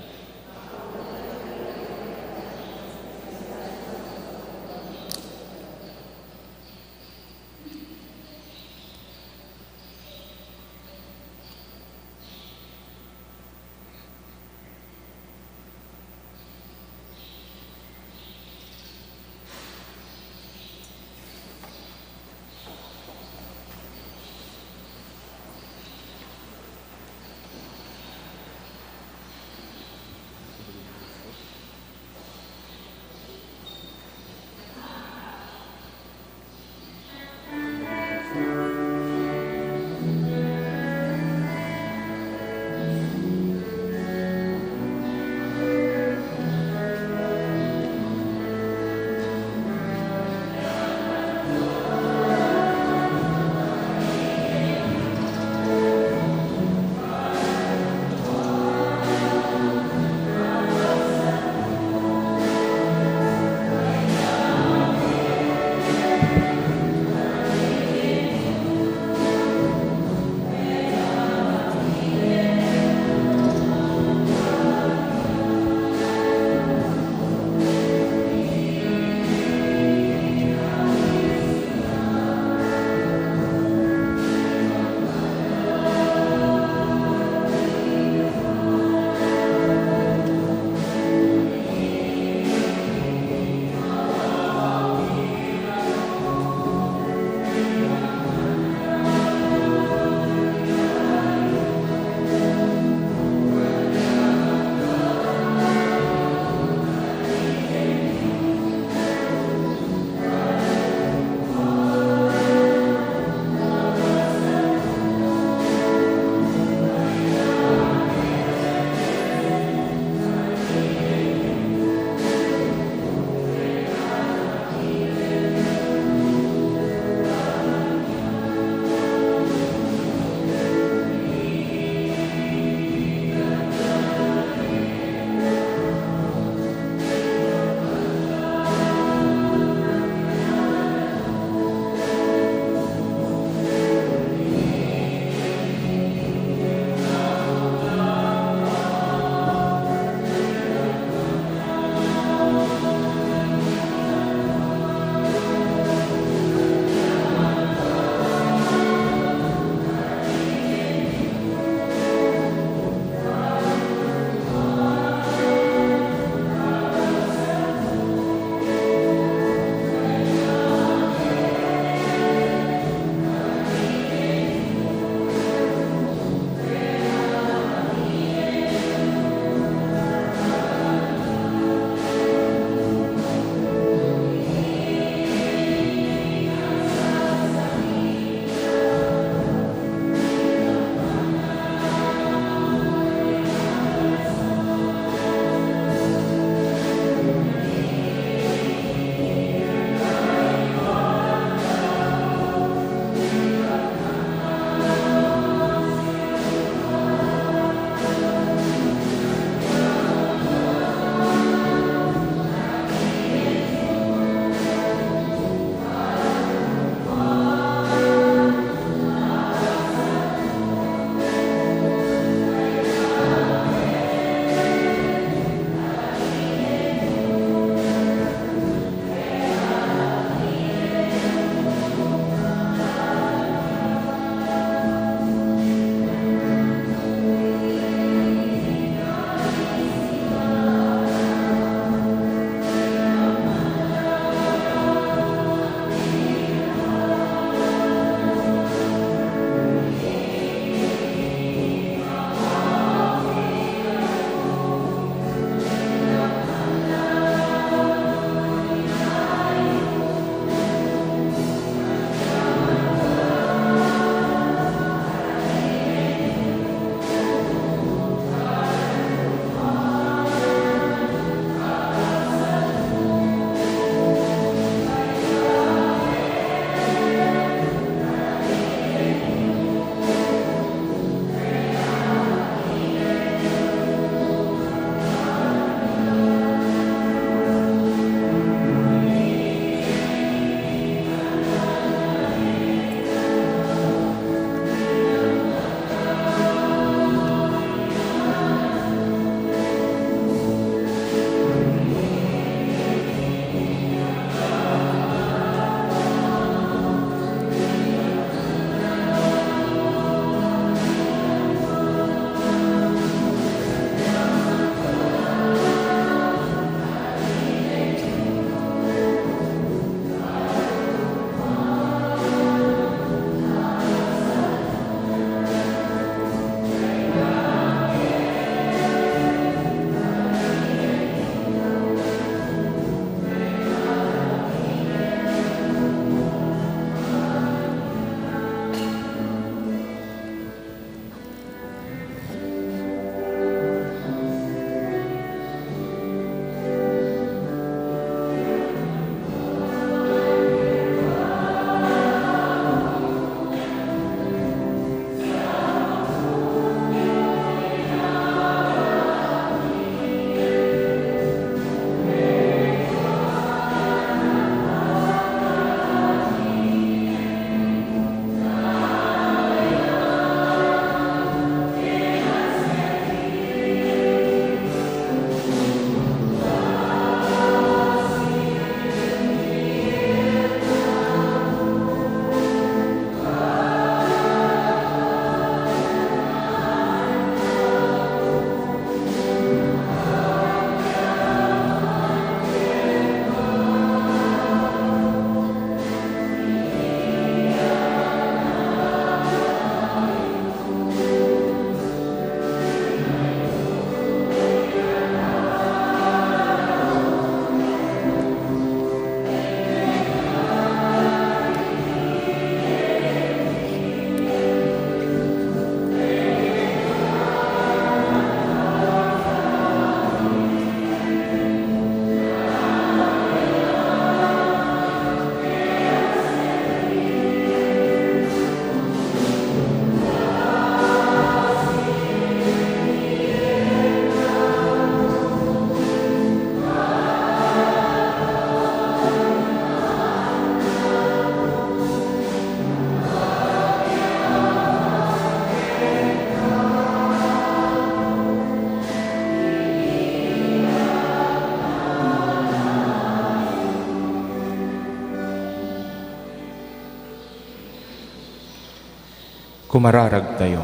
Kumararag tayo.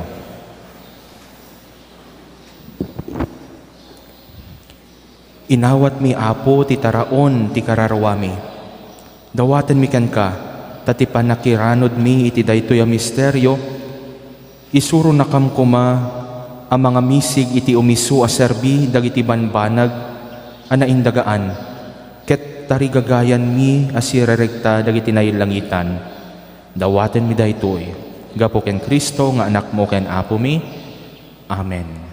Inawat mi Apo ti taraon ti kararwami. Dawatan mi ken ka, tati panakiranod mi iti daytoy a misteryo, isuro nakam kuma ang mga misig iti umisu a serbi dagiti banbanag a naindagaan, ket tarigagayan mi a sirerekta dagiti nailangitan. Dawaten mi daytoy, gapo ken Kristo nga anak mo ken Apo mi. Amen.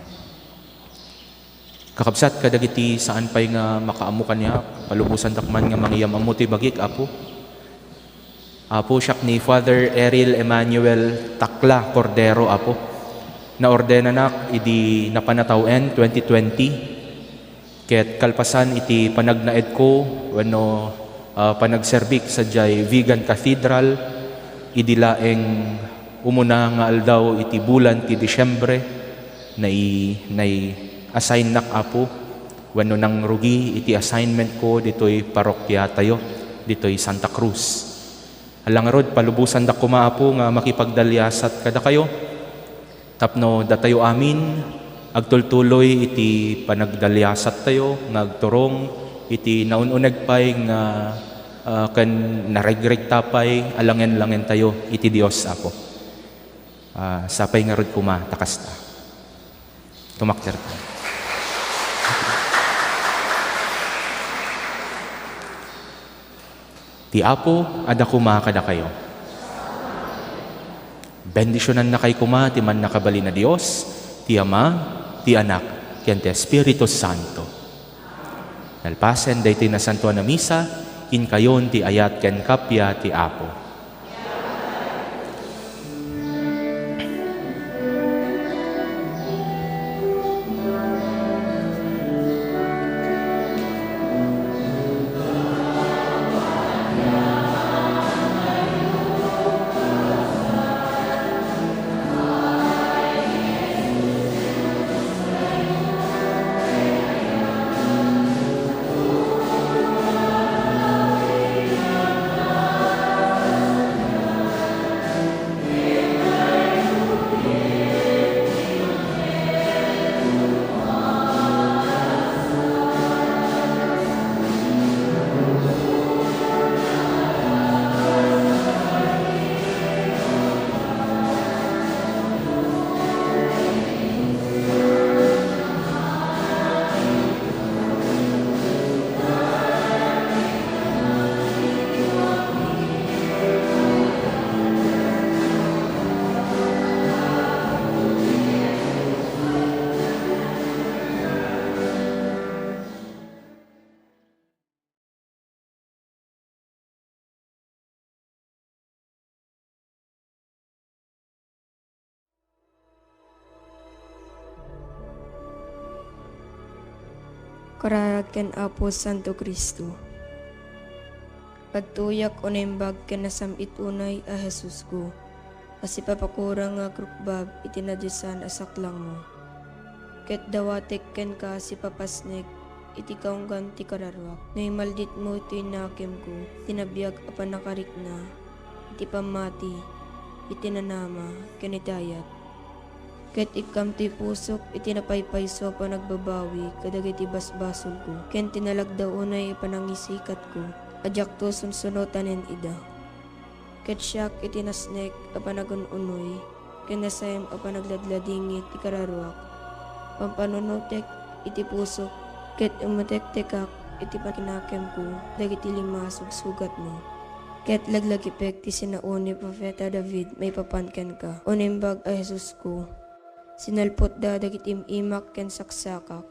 Kakabsat kadagiti saan pay nga makaamu kanya, palubusan takman nga mangyam amu ti bagik, Apo. Apo siyak ni Father Eril Emmanuel Takla Cordero, Apo. Naordena nak idi napanatawen 2020. Ket kalpasan iti panagnaed ko wenno panagserbik sa jay Vegan Cathedral, idi laeng umuna nga aldaw iti bulan ti Disyembre na assign nak, Apo, wenno nang rugi iti assignment ko ditoy parokya tayo, ditoy Santa Cruz. Alangarod palubusan da kuma, Apo, nga makipagdalyasat kada kayo. Tapno datayo amin agtultuloy iti panagdalyasat tayo, ngagturong iti naununeg pay nga ken naregreg tapay alangen-langen tayo iti Dios, Apo. Sapay nga rod kuma takasta. Tumakter tayo. Ti Apo, ada kuma kada kayo. Bendisyonan na kay kuma, ti man nakabali na Diyos, ti Ama, ti Anak, ken ti Espiritu Santo. Nalpasen, day ti nasantuan na misa, in kayon ti ayat ken kapya ti Apo. Kararag ken Apo Santo Cristo. Pagtuyak o naimbag ken nasamit unay a Jesus ko. Kasi papakurang nga krukbab itinadyasan asaklang mo. Ket dawatek ken ka si papasnek iti kaunggan ti kararwak. Noy maldit mo iti nakem ko, tinabiyag apan nakarik na, iti pamati, iti nanama, ken itayat. Ket ikam ti pusok iti napaypayso pa nagbabawi kadag iti basbasol ko. Ken tinalagdaw unay ipanangisikat ko. Adyak to sunsunotanen ida. Ket siyak iti nasnek apanagununoy. Ken nasayam apanagladladingit ti kararwak. Pampanunutek iti pusok. Ket umutek-tekak iti pakinakem ko. Dagiti lima sugsugat mo. Ket laglagipek ti sinauni Propeta David may papanken ka. Unimbag a Jesus ko. Sinalpot da dagiti imak ken saksakak,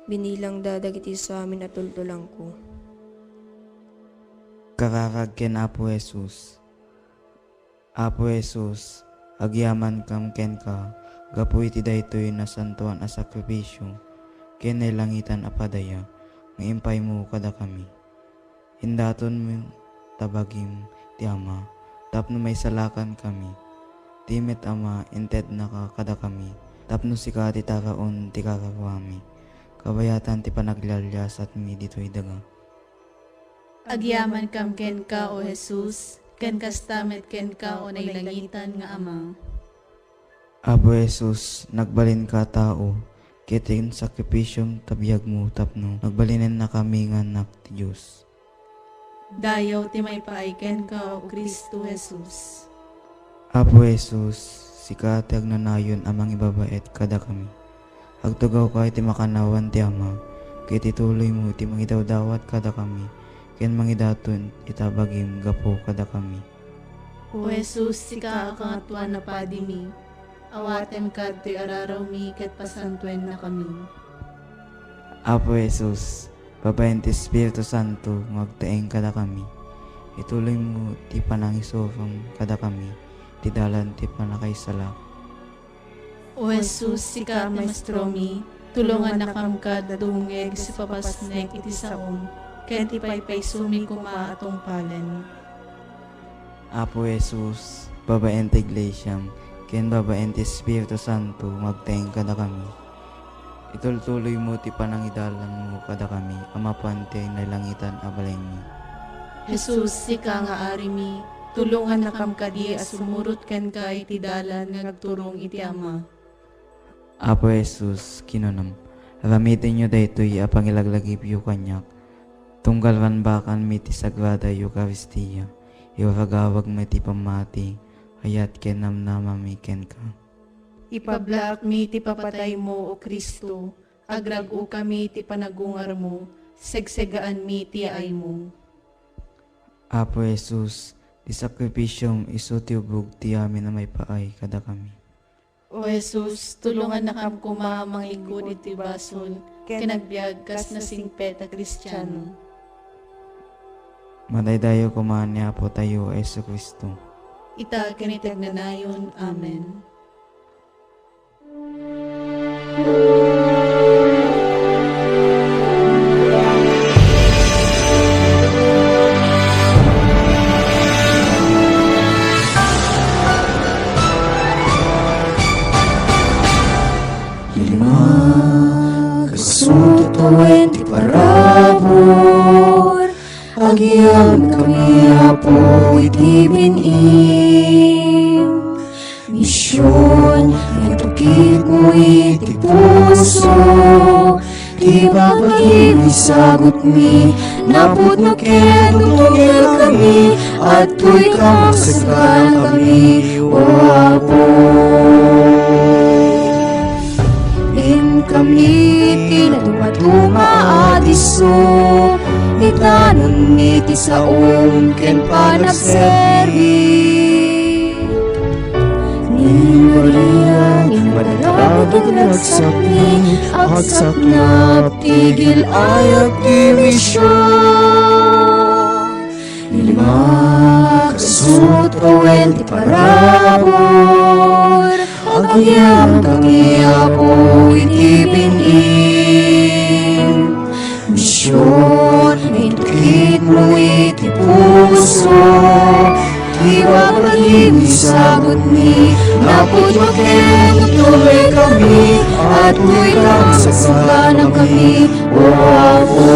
binilang da dagiti sa amin at tultulang ko. Kararag ken Apo Jesus. Apo Jesus, agyaman kam ken ka, gapu iti daytoy na santuan a sakripisyo, ken langitan a padaya, nga impay mo kada kami. Hindaton mo tabagim ti Ama, tapno may salakan kami. Timet Ama, inted na kada kami, tapno si ka ti taraon ti kakawami, kabayatan ti panaglalyas at mi dito'y daga. Agyaman kam ken ka, O Jesus, ken kastamet ken ka o nailangitan nga Amang. Apo Jesus, nagbalin ka tao, kiting sakripisyong tabiyag mo tapno, nagbalinin na kami nga anak ti Diyos. Dayaw ti may paaiken ka o Kristo Jesus. Apo Jesus, sika ti agnanayon amang ibabait kada kami. Agtugaw ka iti makanawan ti Ama, kiti tuloy mo iti mangidawdawat kada kami, ken mangidaton itabagim gapo kada kami. O Jesus, sika akangatuan na padi mi. Awaten ka ti araraw mi ket pasantuen na kami. Apo Jesus, babayan ti Espiritu Santo, magtaeng kada kami. Ituloy mo ti panangisofang kada kami, ti dalan ti panakaisala. O Jesus, sika maestro mi. Tulungan na kam ka dungeg si papasnek iti saom. Ket ti paypay sumi kuma atong palen. Apo Jesus, babayan ti Iglesiam, ken babayan ti Espiritu Santo, magtaeng kada kami. Itultuloy mo ti panangidalan mo kada kami, amapan ti nalangitan abalay mi. Jesus, sika nga ari mi. Tulungan na kam kadi as sumurot ken ka iti dalan nga nagturong iti Ama. Apo Jesus, kinunam, ramitin nyo daytoy apang ilaglagip yu kanyak, tunggalwan bakan mi ti Sagrada Eucharistia, iwaragawag mi ti pamati, hayat ken namnama mi ken ka. Ipablak mi ti papatay mo o Kristo, agragu kami ti panagungar mo, segsegaan mi ti ay mo. Apo Jesus, ti sakripisyong iso ti ubog ti amin na may paay kada kami. O Jesus, tulungan na kam kuma mangigod iti basol, kinagbiag kas na singpet a Kristiyano. Madaydayo kumaan ni Apo tayo, Yesu Kristo. Ita kinitag na nayon. Amen. Kasututuin ti parabor, agyam kami Apo iti binim. Misyon, natukit mo iti puso, ti babagim isagot mi, naput no ken tutugil kami, at tuy ka magsagdan kami, o Apo. Kami tinatuma adiso, itanon mi ti saom ken panagservi. Ni Maria, ni madarabag nagsapni, agsaknap tigil ayag ti misyon. Lima kasut kawen ti parabor, agyam kami Apo iti binim. Misyon, itukit mo iti puso, iwag maging isagot ni, naput makin tuloy kami, at tuy kang sasalanang kami, o Apo.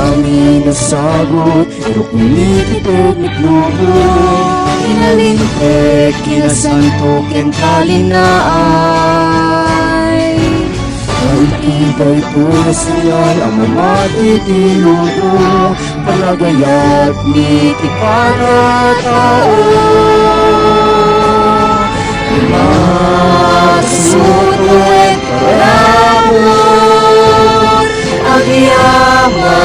Amin nasagot, inukulit ito't miklubo, inalintek, kinasanto, ken kalinaay. Pag-ibay po na siyal, ang mamati di luto, palagayat ni ti panatao. Magsutuit parabor, agyaman,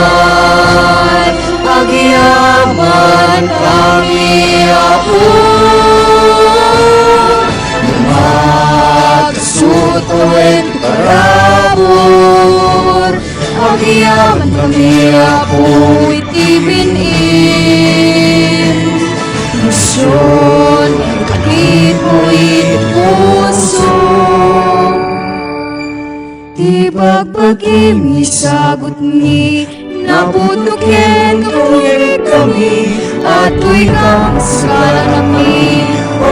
agyaman kami Apo. Magsutuit parabor, agyaman kami Apo iti binim. Misyon, kakit mo iti puso, ti pagbagim isagot ni, naputukin kami, at tuy kang sala namin, o